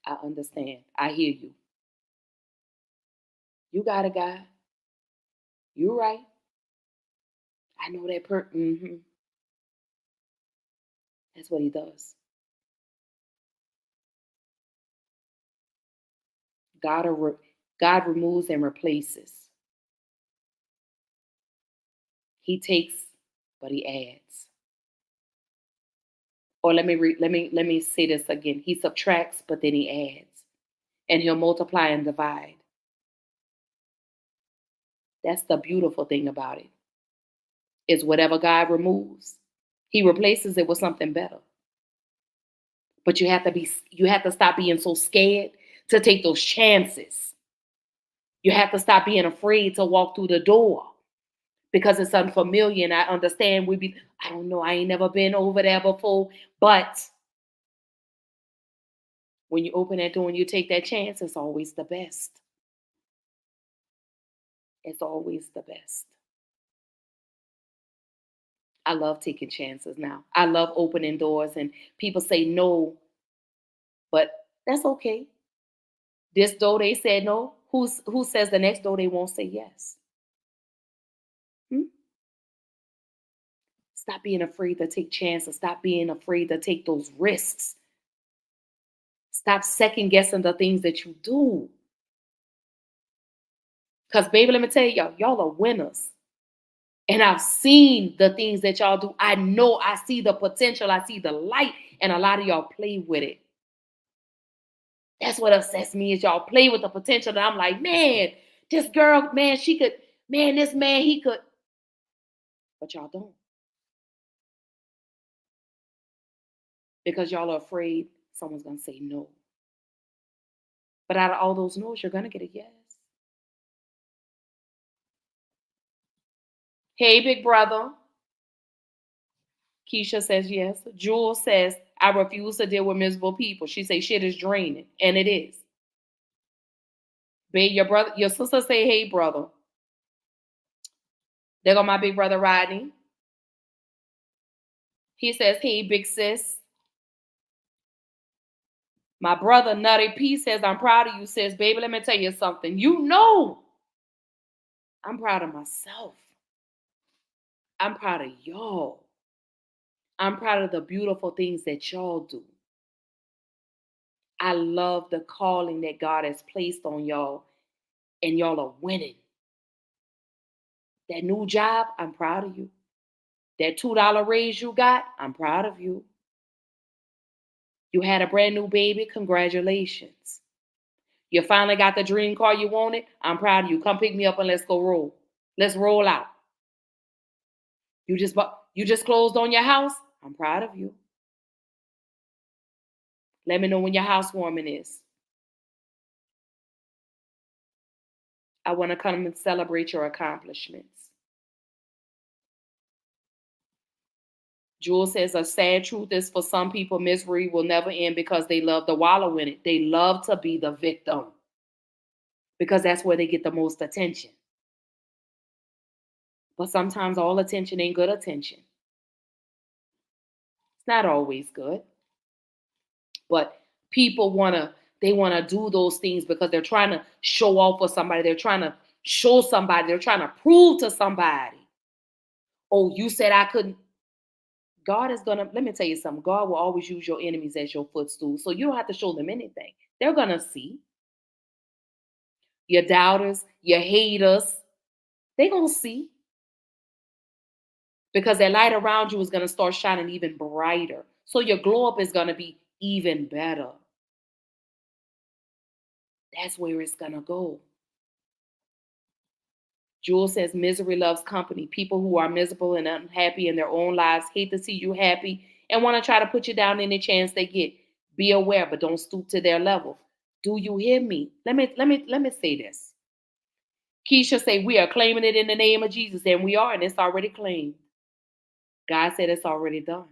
I understand. I hear you. You got it, God. You're right. I know that That's what he does. God removes and replaces. He takes, but he adds. Or let me say this again. He subtracts, but then he adds. And he'll multiply and divide. That's the beautiful thing about it. Is whatever God removes, he replaces it with something better. But you have to stop being so scared to take those chances. You have to stop being afraid to walk through the door because it's unfamiliar. And I understand I don't know, I ain't never been over there before. But when you open that door and you take that chance, it's always the best. It's always the best. I love taking chances now. I love opening doors and people say no, but that's okay. This door they said no. Who says the next door they won't say yes? Stop being afraid to take chances. Stop being afraid to take those risks. Stop second guessing the things that you do. Because baby, let me tell y'all are winners. And I've seen the things that y'all do. I know I see the potential. I see the light. And a lot of y'all play with it. That's what upsets me is y'all play with the potential. And I'm like, man, this girl, man, she could, man, this man, he could. But y'all don't. Because y'all are afraid someone's going to say no. But out of all those no's, you're going to get a yes. Hey, big brother. Keisha says yes. Jules says, I refuse to deal with miserable people. She says shit is draining. And it is. Babe, your sister say, hey, brother. There go my big brother Rodney. He says, hey, big sis. My brother Nutty P says, I'm proud of you, sis. Baby, let me tell you something. You know I'm proud of myself. I'm proud of y'all. I'm proud of the beautiful things that y'all do. I love the calling that God has placed on y'all, and y'all are winning. That new job, I'm proud of you. That $2 raise you got, I'm proud of you. You had a brand new baby, congratulations. You finally got the dream car you wanted. I'm proud of you. Come pick me up and let's go roll. Let's roll out. You just closed on your house. I'm proud of you. Let me know when your housewarming is. I want to come and celebrate your accomplishments. Jewel says a sad truth is for some people, misery will never end because they love to wallow in it. They love to be the victim because that's where they get the most attention. But sometimes all attention ain't good attention. It's not always good. But people want to do those things because they're trying to show off for somebody. They're trying to show somebody. They're trying to prove to somebody. Oh, you said I couldn't. God is let me tell you something. God will always use your enemies as your footstool. So you don't have to show them anything. They're going to see. Your doubters, your haters, they're going to see. Because that light around you is going to start shining even brighter. So your glow up is going to be even better. That's where it's going to go. Jewel says misery loves company. People who are miserable and unhappy in their own lives hate to see you happy and want to try to put you down any chance they get. Be aware, but don't stoop to their level. Do you hear me? Let me say this. Keisha say we are claiming it in the name of Jesus, and we are, and it's already claimed. God said it's already done.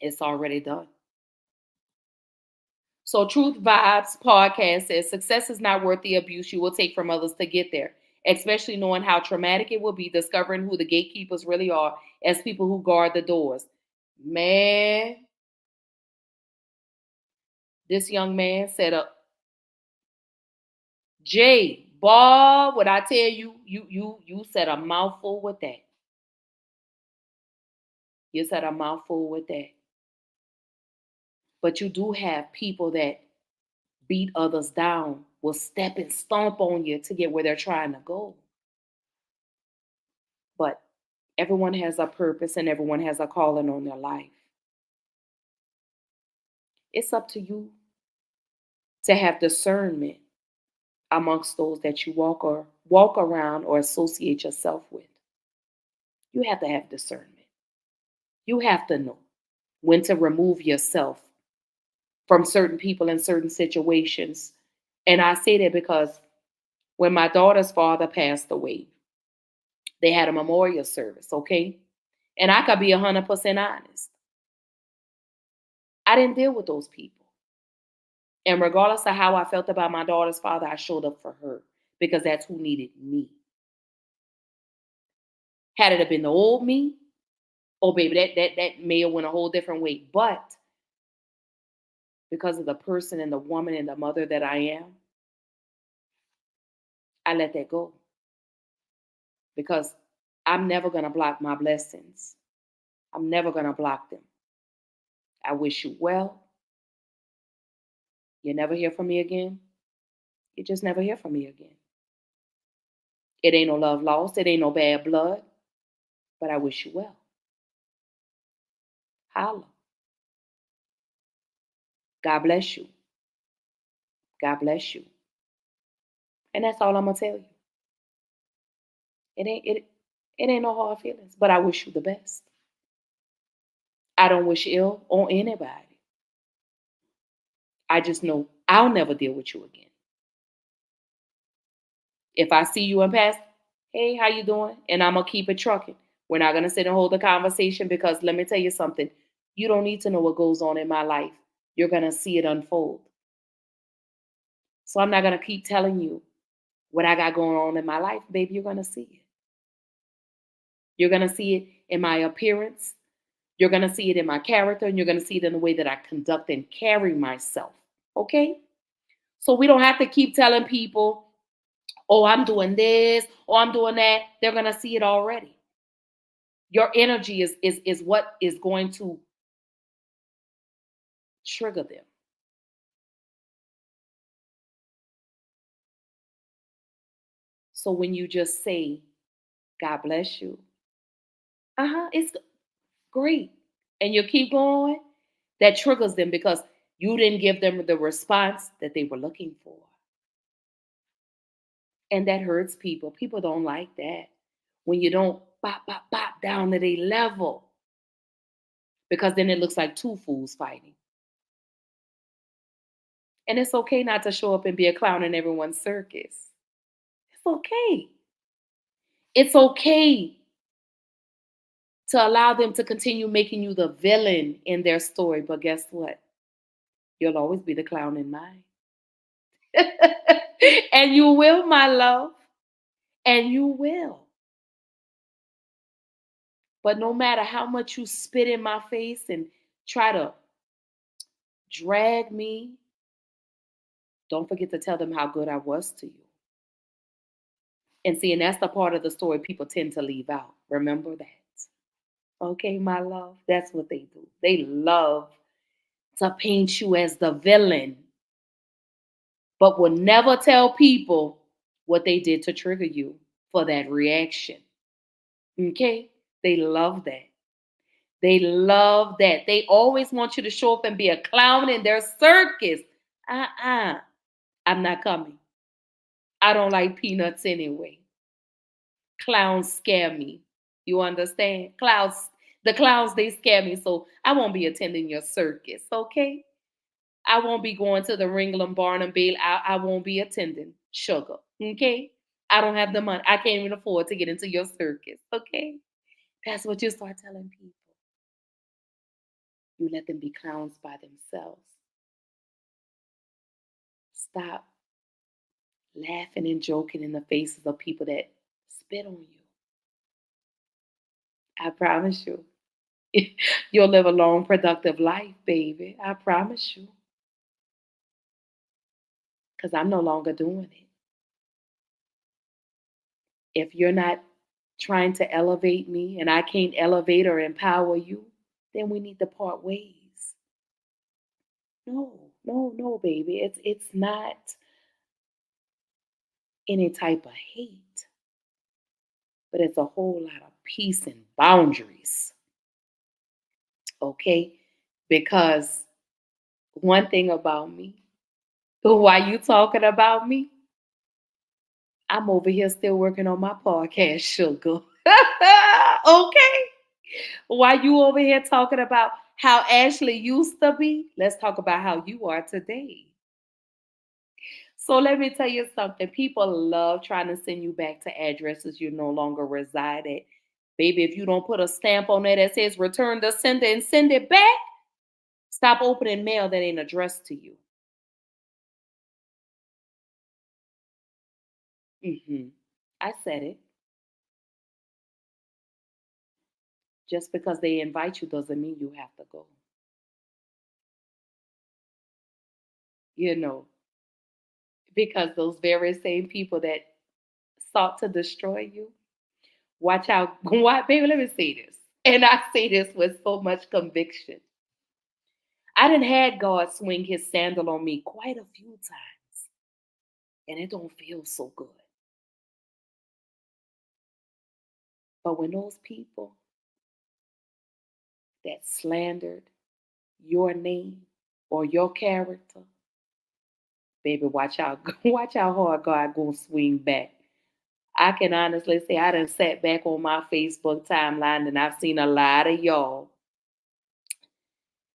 It's already done. So Truth Vibes podcast says success is not worth the abuse you will take from others to get there, especially knowing how traumatic it will be discovering who the gatekeepers really are as people who guard the doors. Man, this young man said, Jay, Bob, what I tell you, you said a mouthful with that. You said a mouthful with that. But you do have people that beat others down, will step and stomp on you to get where they're trying to go. But everyone has a purpose and everyone has a calling on their life. It's up to you to have discernment amongst those that you walk around or associate yourself with. You have to have discernment. You have to know when to remove yourself from certain people in certain situations. And I say that because when my daughter's father passed away, they had a memorial service, okay? And I could be 100% honest. I didn't deal with those people. And regardless of how I felt about my daughter's father, I showed up for her because that's who needed me. Had it have been the old me, oh baby, that may have went a whole different way. But because of the person and the woman and the mother that I am, I let that go. Because I'm never going to block my blessings. I'm never going to block them. I wish you well. You never hear from me again. You just never hear from me again. It ain't no love lost. It ain't no bad blood. But I wish you well. Holla. God bless you. God bless you. And that's all I'm going to tell you. It ain't no hard feelings, but I wish you the best. I don't wish ill on anybody. I just know I'll never deal with you again. If I see you in pass, hey, how you doing? And I'm going to keep it trucking. We're not going to sit and hold a conversation because let me tell you something. You don't need to know what goes on in my life. You're going to see it unfold. So I'm not going to keep telling you what I got going on in my life. Baby, you're going to see it. You're going to see it in my appearance. You're going to see it in my character. And you're going to see it in the way that I conduct and carry myself. Okay? So we don't have to keep telling people, oh, I'm doing this, or I'm doing that. They're going to see it already. Your energy is what is going to trigger them. So when you just say, God bless you, it's great, and you keep going, that triggers them because You didn't give them the response that they were looking for. And that hurts people. People don't like that. When you don't bop, bop, bop down to their level. Because then it looks like two fools fighting. And it's okay not to show up and be a clown in everyone's circus. It's okay. It's okay to allow them to continue making you the villain in their story. But guess what? You'll always be the clown in mine. And you will, my love. And you will. But no matter how much you spit in my face and try to drag me, don't forget to tell them how good I was to you. And see, and that's the part of the story people tend to leave out. Remember that. Okay, my love? That's what they do. They love to paint you as the villain, but will never tell people what they did to trigger you for that reaction. Okay? They love that. They love that. They always want you to show up and be a clown in their circus. I'm not coming. I don't like peanuts anyway. Clowns scare me. You understand? The clowns, they scare me. So I won't be attending your circus, okay? I won't be going to the Ringling Barnum Bailey. I won't be attending, sugar, okay? I don't have the money. I can't even afford to get into your circus, okay? That's what you start telling people. You let them be clowns by themselves. Stop laughing and joking in the faces of people that spit on you. I promise you. You'll live a long, productive life, baby. I promise you. Because I'm no longer doing it. If you're not trying to elevate me and I can't elevate or empower you, then we need to part ways. No, baby. It's not any type of hate, but it's a whole lot of peace and boundaries. Okay? Because one thing about me, why you talking about me? I'm over here still working on my podcast, sugar. Okay? While you over here talking about how Ashley used to be, let's talk about how you are today. So let me tell you something. People love trying to send you back to addresses you no longer reside at. Baby, if you don't put a stamp on it that says return the sender and send it back, stop opening mail that ain't addressed to you. I said it. Just because they invite you doesn't mean you have to go. You know, because those very same people that sought to destroy you, watch out. Why, baby, let me say this. And I say this with so much conviction. I done had God swing his sandal on me quite a few times. And it don't feel so good. But when those people that slandered your name or your character, baby, watch out. Watch how hard God gonna swing back. I can honestly say I done sat back on my Facebook timeline and I've seen a lot of y'all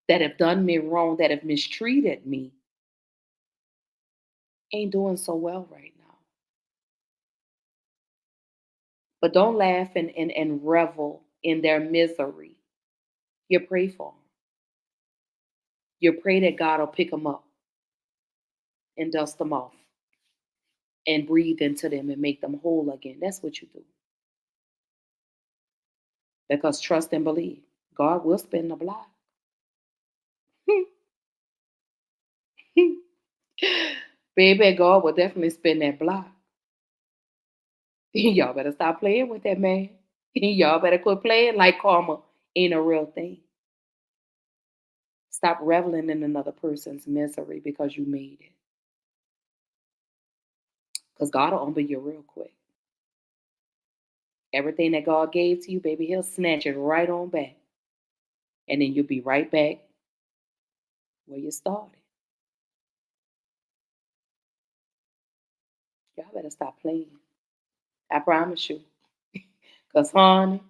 that have done me wrong, that have mistreated me, ain't doing so well right now. But don't laugh and revel in their misery. You pray for them. You pray that God will pick them up and dust them off and breathe into them and make them whole again. That's what you do. Because trust and believe, God will spin the block. Baby, God will definitely spin that block. Y'all better stop playing with that man. Y'all better quit playing like karma ain't a real thing. Stop reveling in another person's misery because you made it. Because God will humble you real quick. Everything that God gave to you, baby, he'll snatch it right on back. And then you'll be right back Where you started. Y'all better stop playing. I promise you. Because, honey.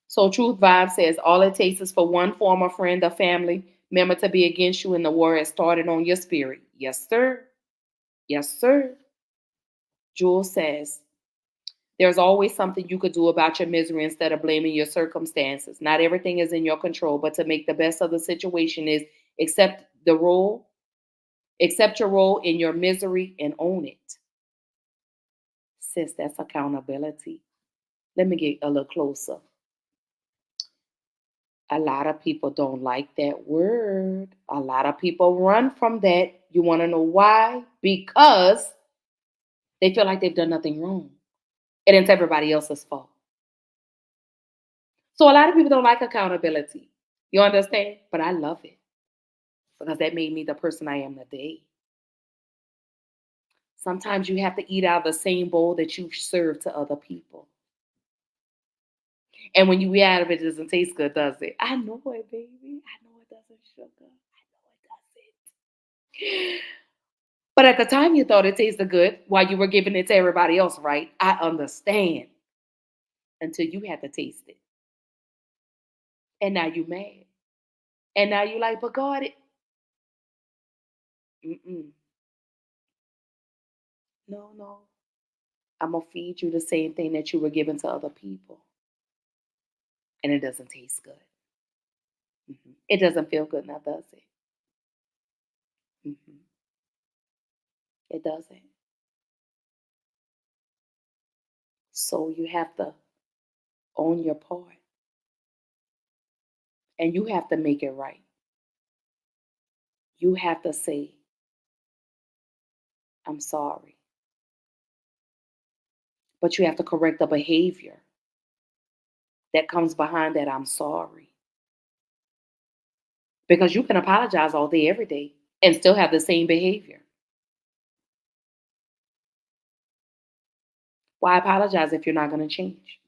So, Truth Vibe says all it takes is for one former friend or family member to be against you, and the war has started on your spirit. Yes, sir. Yes, sir. Jules says, there's always something you could do about your misery instead of blaming your circumstances. Not everything is in your control, but to make the best of the situation is accept your role in your misery and own it. Sis, that's accountability. Let me get a little closer. A lot of people don't like that word. A lot of people run from that. You want to know why? Because they feel like they've done nothing wrong. And it's everybody else's fault. So a lot of people don't like accountability. You understand? But I love it because that made me the person I am today. Sometimes you have to eat out of the same bowl that you serve to other people. And when you eat out of it, it doesn't taste good, does it? I know it, baby. I know it doesn't, sugar. I know it doesn't. But at the time you thought it tasted good while you were giving it to everybody else, right? I understand. Until you had to taste it. And now you mad. And now you like, but God, it. No. I'm going to feed you the same thing that you were giving to other people. And it doesn't taste good. It doesn't feel good now, does it? It doesn't. So you have to own your part. And you have to make it right. You have to say, I'm sorry. But you have to correct the behavior that comes behind that I'm sorry. Because you can apologize all day, every day, and still have the same behavior. Why apologize if you're not going to change?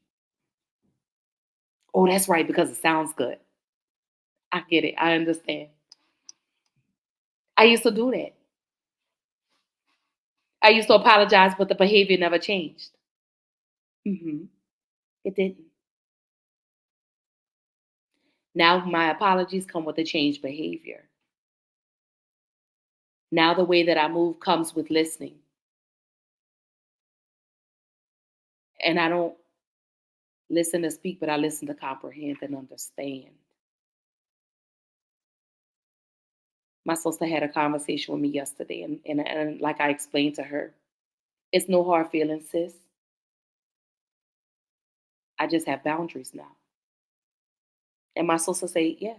Oh, that's right, because it sounds good. I get it. I understand. I used to do that. I used to apologize, but the behavior never changed. It didn't. Now my apologies come with a changed behavior. Now the way that I move comes with listening. And I don't listen to speak, but I listen to comprehend and understand. My sister had a conversation with me yesterday, and like I explained to her, it's no hard feelings, sis. I just have boundaries now. And my sister said, yeah.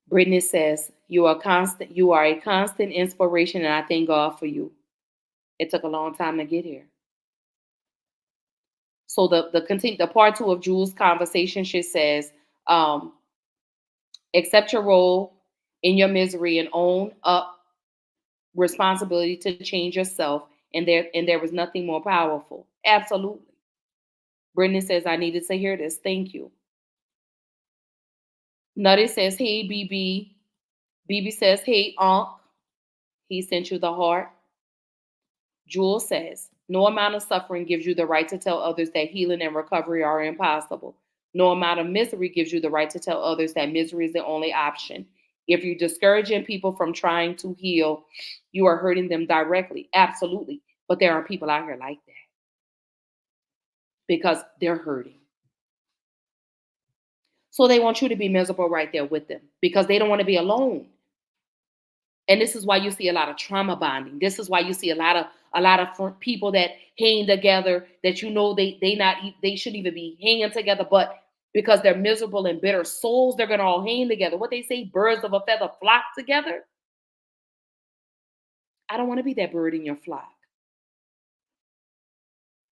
Brittany says, you are a constant inspiration, and I thank God for you. It took a long time to get here. So the part 2 of Jules' conversation, she says, accept your role in your misery and own up responsibility to change yourself. And there was nothing more powerful. Absolutely. Brittany says, I needed to hear this. Thank you. Nutty says, hey, BB. BB says, hey, Unc. He sent you the heart. Jules says, no amount of suffering gives you the right to tell others that healing and recovery are impossible. No amount of misery gives you the right to tell others that misery is the only option. If you're discouraging people from trying to heal, you are hurting them directly. Absolutely. But there are people out here like that because they're hurting. So they want you to be miserable right there with them because they don't want to be alone. And this is why you see a lot of trauma bonding. This is why you see a lot of people that hang together that you know they shouldn't even be hanging together, but because they're miserable and bitter souls, they're gonna all hang together. What they say, birds of a feather flock together. I don't want to be that bird in your flock.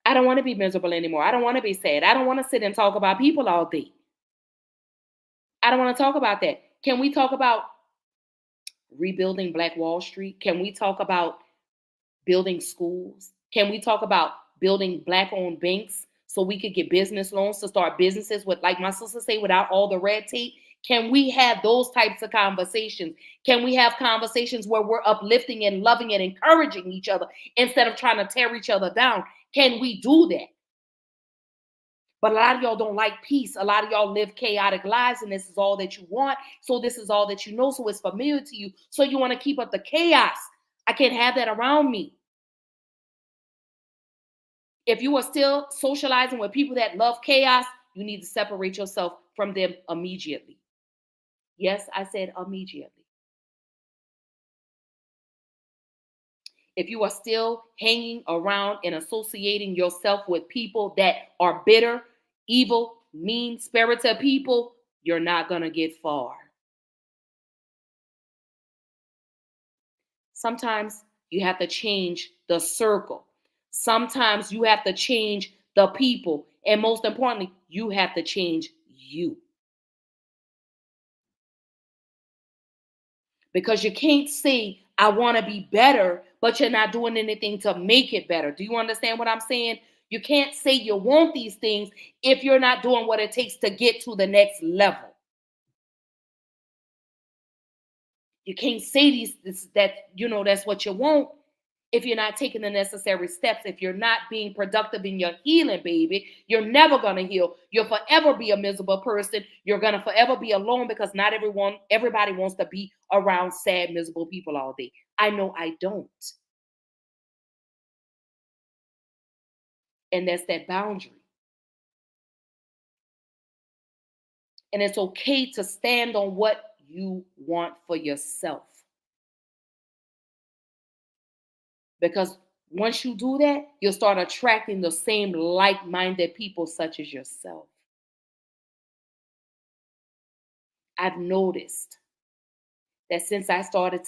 I don't want to be miserable anymore. I don't want to be sad. I don't want to sit and talk about people all day. I don't want to talk about that. Can we talk about rebuilding Black Wall Street? Can we talk about building schools? Can we talk about building Black-owned banks so we could get business loans to start businesses with, like my sister say, without all the red tape? Can we have those types of conversations? Can we have conversations where we're uplifting and loving and encouraging each other instead of trying to tear each other down? Can we do that? But a lot of y'all don't like peace. A lot of y'all live chaotic lives, and this is all that you want. So this is all that you know. So it's familiar to you. So you want to keep up the chaos. I can't have that around me. If you are still socializing with people that love chaos, you need to separate yourself from them immediately. Yes, I said immediately. If you are still hanging around and associating yourself with people that are bitter, evil, mean-spirited people, you're not going to get far. Sometimes you have to change the circle. Sometimes you have to change the people. And most importantly, you have to change you. Because you can't say, I want to be better, but you're not doing anything to make it better. Do you understand what I'm saying? You can't say you want these things if you're not doing what it takes to get to the next level. You can't say that's what you want if you're not taking the necessary steps. If you're not being productive in your healing, baby, you're never going to heal. You'll forever be a miserable person. You're going to forever be alone because not everybody wants to be around sad, miserable people all day. I know I don't. And that's that boundary. And it's okay to stand on what you want for yourself. Because once you do that, you'll start attracting the same like-minded people such as yourself. I've noticed that since I started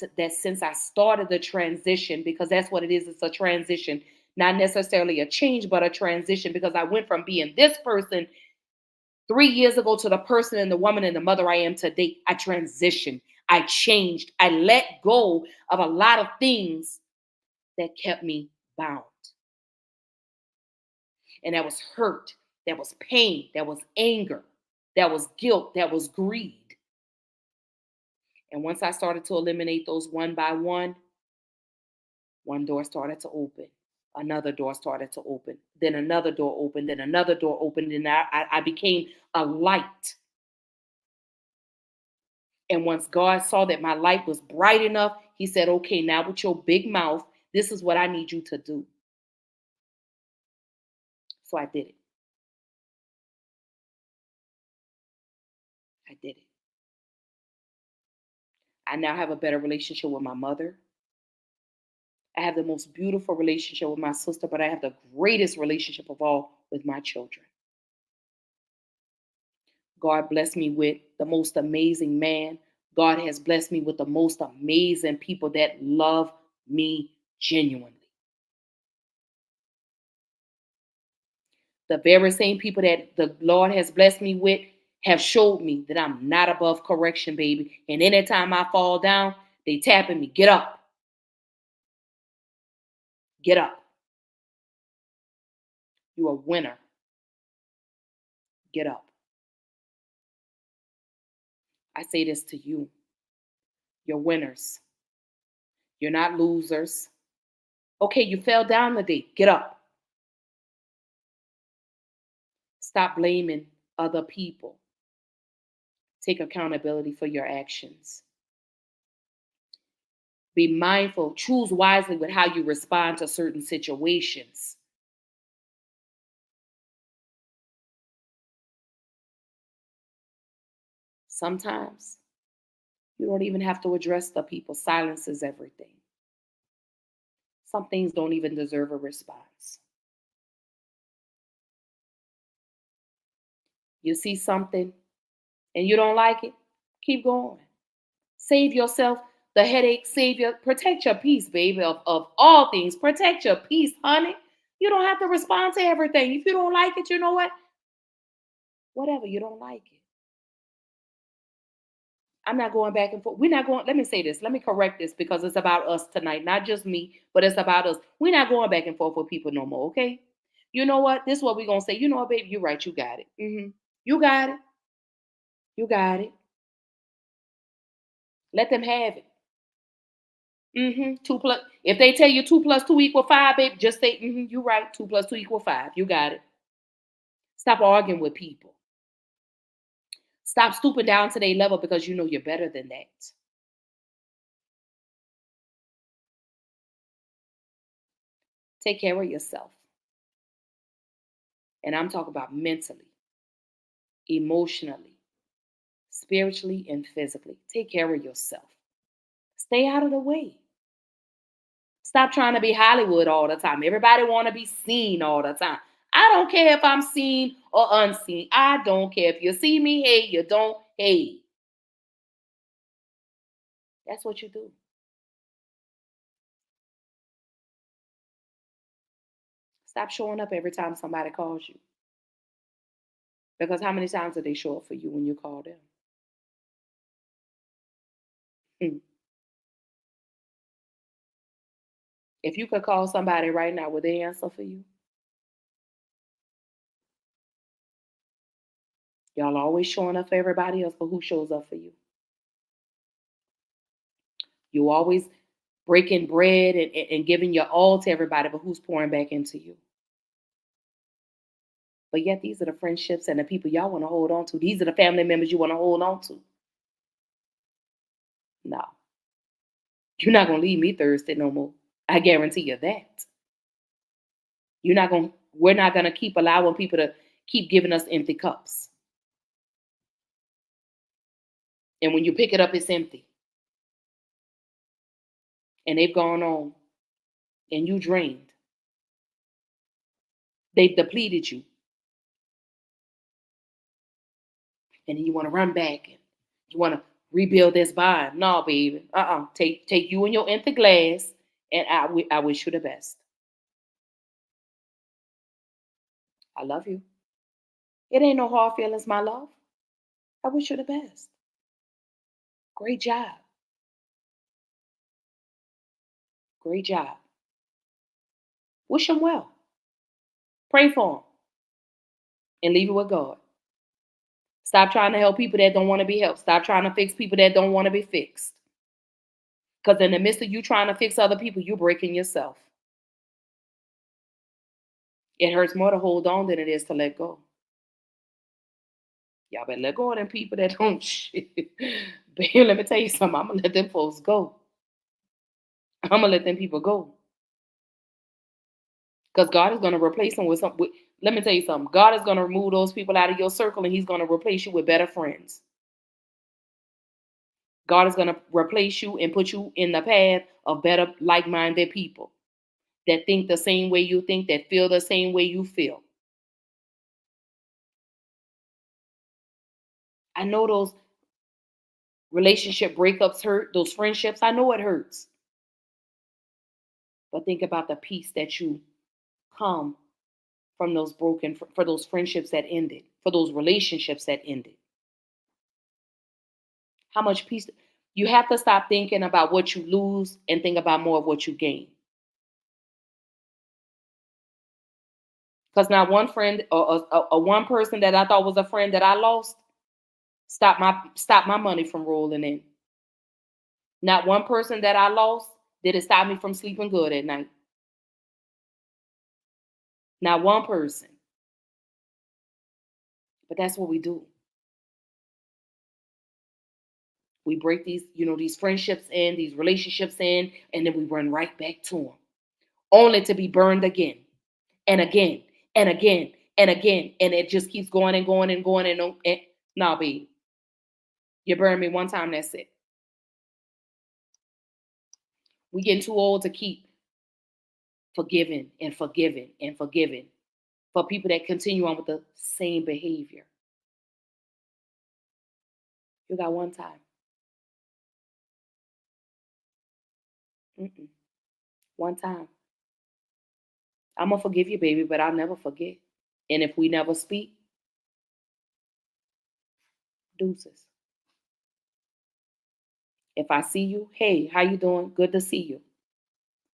the transition, because that's what it is, it's a transition, not necessarily a change, but a transition, because I went from being this person 3 years ago to the person and the woman and the mother I am today. I transitioned. I changed. I let go of a lot of things that kept me bound. And that was hurt. That was pain. That was anger. That was guilt. That was greed. And once I started to eliminate those one by one door started to open. Another door started to open. Then another door opened. Then another door opened. And I became a light. And once God saw that my light was bright enough, he said, okay, now with your big mouth, this is what I need you to do. So I did it. I did it. I now have a better relationship with my mother. I have the most beautiful relationship with my sister, but I have the greatest relationship of all with my children. God blessed me with the most amazing man. God has blessed me with the most amazing people that love me genuinely. The very same people that the Lord has blessed me with have showed me that I'm not above correction, baby. And anytime I fall down, they tapping me, get up. Get up. You're a winner. Get up. I say this to you. You're winners. You're not losers. Okay, you fell down today. Get up. Stop blaming other people. Take accountability for your actions. Be mindful. Choose wisely with how you respond to certain situations. Sometimes you don't even have to address the people. Silence is everything. Some things don't even deserve a response. You see something and you don't like it, keep going. Save yourself the headache, protect your peace, baby, of all things. Protect your peace, honey. You don't have to respond to everything. If you don't like it, you know what? Whatever, you don't like it. I'm not going back and forth. Let me say this. Let me correct this because it's about us tonight. Not just me, but it's about us. We're not going back and forth with people no more, okay? You know what? This is what we're going to say. You know what, baby? You're right. You got it. You got it. You got it. Let them have it. 2 plus. If they tell you 2 plus 2 equal 5, baby, just say, you're right. 2 plus 2 equal 5. You got it. Stop arguing with people. Stop stooping down to their level because you know you're better than that. Take care of yourself. And I'm talking about mentally, emotionally, spiritually, and physically. Take care of yourself. Stay out of the way. Stop trying to be Hollywood all the time. Everybody want to be seen all the time. I don't care if I'm seen or unseen. I don't care. If you see me, hey, you don't, hey. That's what you do. Stop showing up every time somebody calls you. Because how many times did they show up for you when you call them? If you could call somebody right now, would they answer for you? Y'all always showing up for everybody else, but who shows up for you? You always breaking bread and giving your all to everybody, but who's pouring back into you? But yet these are the friendships and the people y'all want to hold on to. These are the family members you want to hold on to. No. You're not going to leave me thirsty no more. I guarantee you that. We're not going to keep allowing people to keep giving us empty cups. And when you pick it up, it's empty. And they've gone on. And you drained. They've depleted you. And then you want to run back and you want to rebuild this bond. No, baby. Take you and your empty glass, and I wish you the best. I love you. It ain't no hard feelings, my love. I wish you the best. Great job. Great job. Wish them well. Pray for them. And leave it with God. Stop trying to help people that don't want to be helped. Stop trying to fix people that don't want to be fixed. Because in the midst of you trying to fix other people, you're breaking yourself. It hurts more to hold on than it is to let go. Y'all better let go of them people that don't shit. But here, let me tell you something. I'm going to let them folks go. I'm going to let them people go. Because God is going to replace them with something. Let me tell you something. God is going to remove those people out of your circle, and he's going to replace you with better friends. God is going to replace you and put you in the path of better, like-minded people that think the same way you think, that feel the same way you feel. I know those relationship breakups hurt, those friendships. I know it hurts. But think about the peace that you come from those for those friendships that ended, for those relationships that ended. How much peace? You have to stop thinking about what you lose and think about more of what you gain. Because not one friend or one person that I thought was a friend that I lost stopped my money from rolling in. Not one person that I lost did it stop me from sleeping good at night. Not one person. But that's what we do. We break these friendships in, these relationships in, and then we run right back to them, only to be burned again and again and again and again. And it just keeps going and going and going. And no, baby, you burn me one time, that's it. We getting too old to keep forgiving and forgiving and forgiving for people that continue on with the same behavior. You got one time. One time. I'm going to forgive you, baby, but I'll never forget. And if we never speak, deuces. If I see you, hey, how you doing? Good to see you.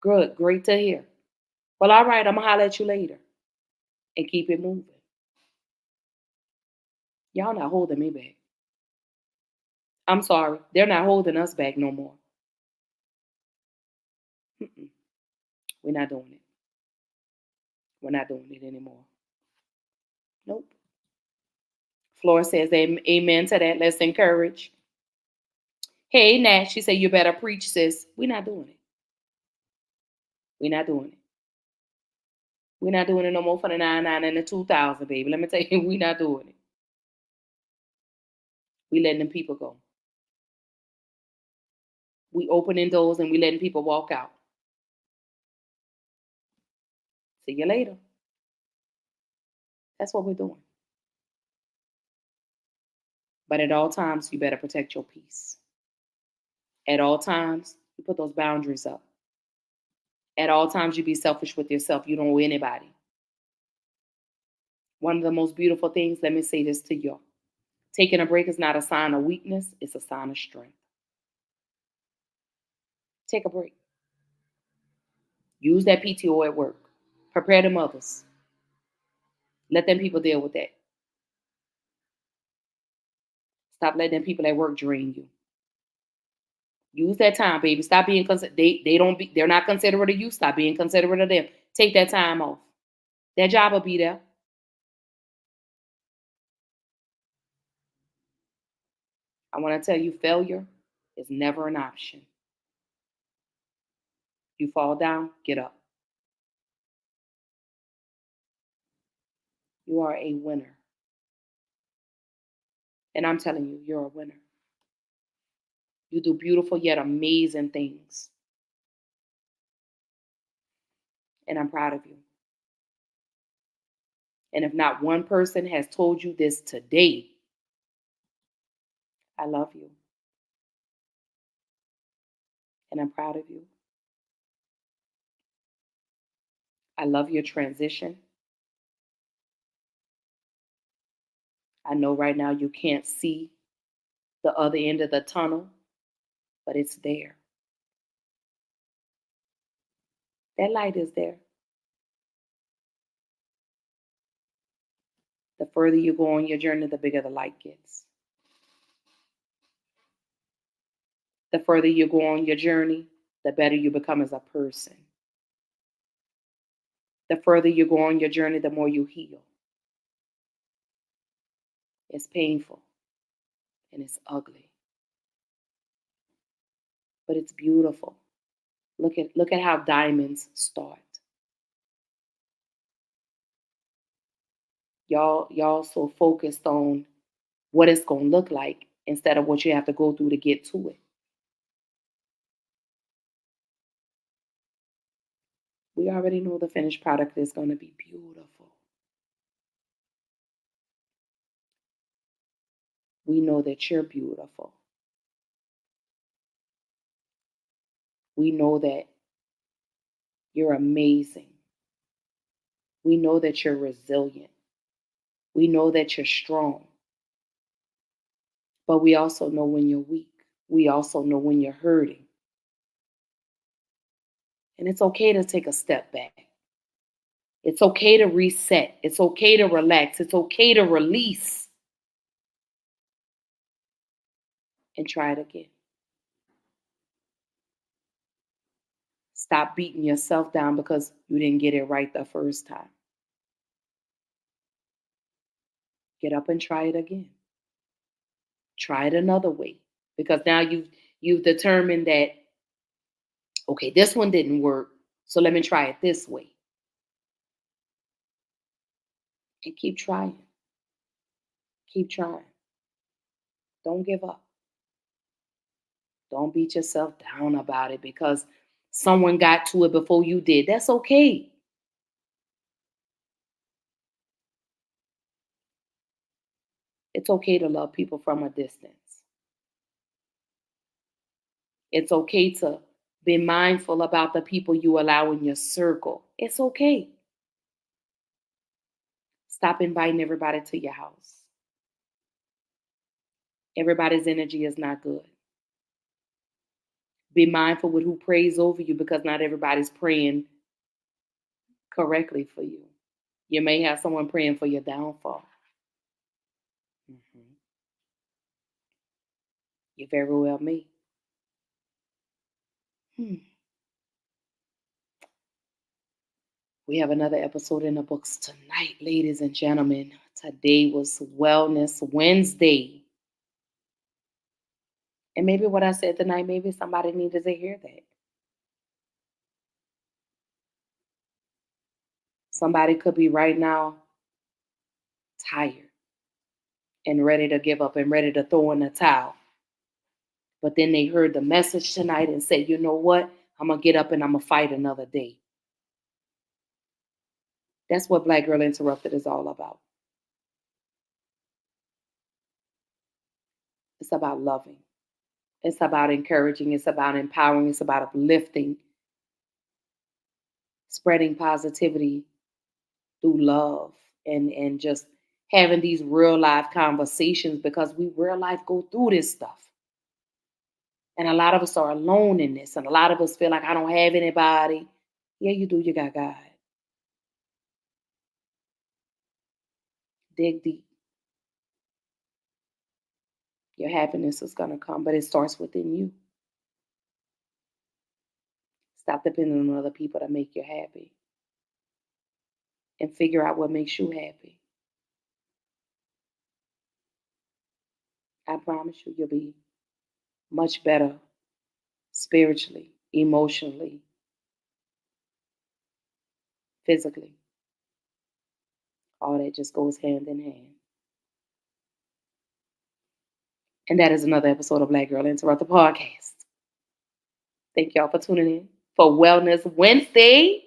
Good, great to hear. Well, all right, I'm going to holler at you later. and keep it moving. Y'all not holding me back. I'm sorry. They're not holding us back no more. Mm-mm. We're not doing it. We're not doing it anymore. Nope. Flora says amen to that. Let's encourage. Hey, Nat, she said, you better preach, sis. We're not doing it. We're not doing it. We're not doing it no more for the 99 and the 2000, baby. Let me tell you, we're not doing it. We letting them people go. We opening doors and we letting people walk out. See you later. That's what we're doing. But at all times, you better protect your peace. At all times, you put those boundaries up. At all times, you be selfish with yourself. You don't owe anybody. One of the most beautiful things, let me say this to y'all. Taking a break is not a sign of weakness. It's a sign of strength. Take a break. Use that PTO at work. Prepare them others. Let them people deal with that. Stop letting them people at work drain you. Use that time, baby. Stop being they're not considerate of you. Stop being considerate of them. Take that time off. That job will be there. I want to tell you, failure is never an option. You fall down, get up. You are a winner. And I'm telling you, you're a winner. You do beautiful yet amazing things. And I'm proud of you. And if not one person has told you this today, I love you. And I'm proud of you. I love your transition. I know right now you can't see the other end of the tunnel, but it's there. That light is there. The further you go on your journey, the bigger the light gets. The further you go on your journey, the better you become as a person. The further you go on your journey, the more you heal. It's painful and it's ugly, but it's beautiful. Look at how diamonds start. Y'all so focused on what it's gonna look like instead of what you have to go through to get to it. We already know the finished product is gonna be beautiful. We know that you're beautiful. We know that you're amazing. We know that you're resilient. We know that you're strong. But we also know when you're weak. We also know when you're hurting. And it's okay to take a step back. It's okay to reset. It's okay to relax. It's okay to release. And try it again. Stop beating yourself down because you didn't get it right the first time. Get up and try it again. Try it another way. Because now you've determined that, okay, this one didn't work, so let me try it this way. And keep trying. Keep trying. Don't give up. Don't beat yourself down about it because someone got to it before you did. That's okay. It's okay to love people from a distance. It's okay to be mindful about the people you allow in your circle. It's okay. Stop inviting everybody to your house. Everybody's energy is not good. Be mindful with who prays over you because not everybody's praying correctly for you. You may have someone praying for your downfall. Mhm. You very well may. Hmm. We have another episode in the books tonight, ladies and gentlemen. Today was Wellness Wednesday. And maybe what I said tonight, maybe somebody needed to hear that. Somebody could be right now tired and ready to give up and ready to throw in the towel. But then they heard the message tonight and said, you know what? I'm going to get up and I'm going to fight another day. That's what Black Girl Interrupted is all about. It's about loving. It's about encouraging. It's about empowering. It's about uplifting, spreading positivity through love and just having these real life conversations, because we real life go through this stuff. And a lot of us are alone in this. And a lot of us feel like I don't have anybody. Yeah, you do. You got God. Dig deep. Your happiness is going to come, but it starts within you. Stop depending on other people to make you happy. And figure out what makes you happy. I promise you, you'll be much better spiritually, emotionally, physically. All that just goes hand in hand. And that is another episode of Black Girl Interrupted Podcast. Thank y'all for tuning in for Wellness Wednesday.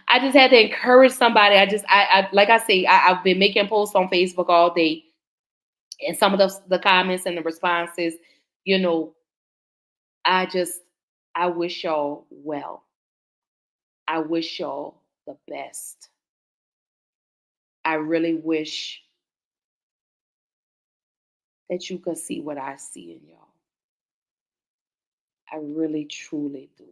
I just had to encourage somebody. I like I say, I've been making posts on Facebook all day. And some of the comments and the responses, you know, I wish y'all well. I wish y'all the best. I really wish that you could see what I see in y'all. I really, truly do.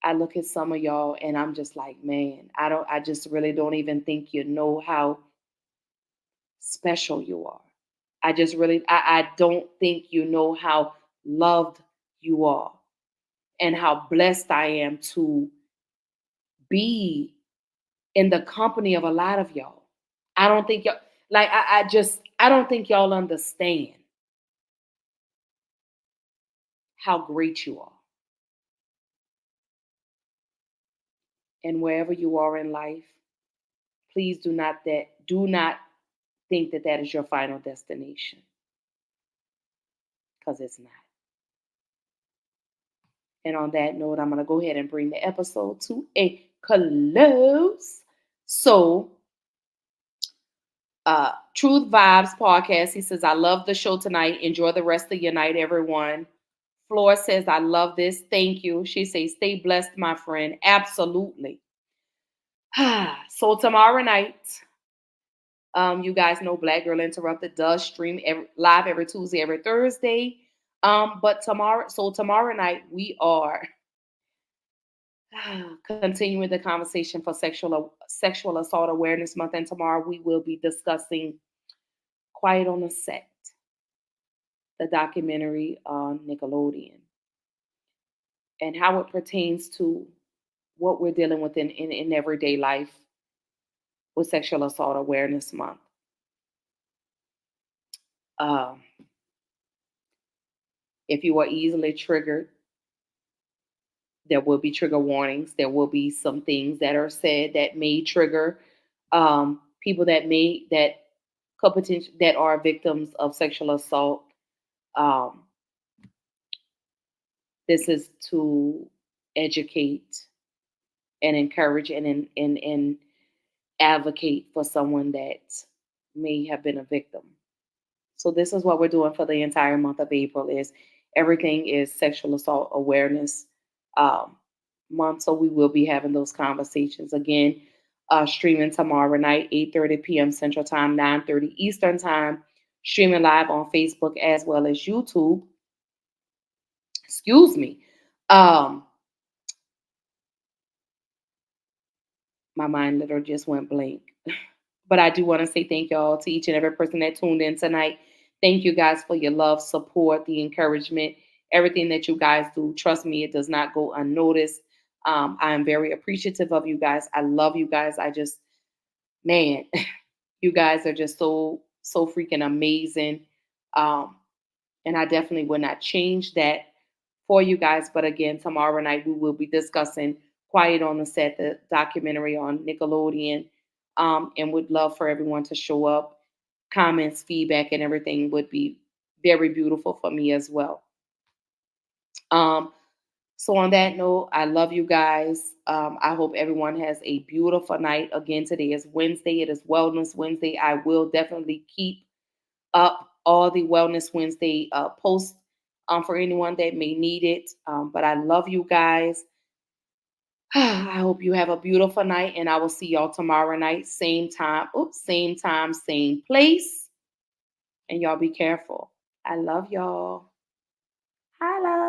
I look at some of y'all and I'm just like, man, I just really don't even think you know how special you are. I don't think you know how loved you are and how blessed I am to be in the company of a lot of y'all. I don't think y'all, like, I don't think y'all understand how great you are. And wherever you are in life, please do not think that is your final destination, because it's not. And on that note, I'm going to go ahead and bring the episode to a close. So, Truth Vibes Podcast, he says, I love the show tonight. Enjoy the rest of your night, everyone. Floor says, I love this. Thank you. She says, stay blessed, my friend. Absolutely. So tomorrow night, you guys know Black Girl Interrupted does stream live every Tuesday, every Thursday. But tomorrow night, we are continuing the conversation for Sexual Assault Awareness Month. And tomorrow we will be discussing Quiet on the Set, the documentary on Nickelodeon, and how it pertains to what we're dealing with in everyday life with Sexual Assault Awareness Month. If you are easily triggered, there will be trigger warnings. There will be some things that are said that may trigger people that are victims of sexual assault. This is to educate and encourage and advocate for someone that may have been a victim. So this is what we're doing for the entire month of April. Is everything is Sexual Assault Awareness month. So we will be having those conversations again. Streaming tomorrow night, 8:30 p.m. Central Time, 9:30 Eastern Time. Streaming live on Facebook as well as YouTube. Excuse me. My My mind literally just went blank. But I do want to say thank y'all to each and every person that tuned in tonight. Thank you guys for your love, support, the encouragement, everything that you guys do. Trust me, it does not go unnoticed. I am very appreciative of you guys. I love you guys. Man, you guys are just so freaking amazing. Um, and I definitely would not change that for you guys. But again, tomorrow night we will be discussing Quiet on the Set, the documentary on Nickelodeon, and would love for everyone to show up. Comments, feedback, and everything would be very beautiful for me as well. Um, so on that note, I love you guys. I hope everyone has a beautiful night. Again, today is Wednesday. It is Wellness Wednesday. I will definitely keep up all the Wellness Wednesday posts for anyone that may need it. But I love you guys. I hope you have a beautiful night, and I will see y'all tomorrow night, same time. Same time, same place. And y'all be careful. I love y'all. Holla.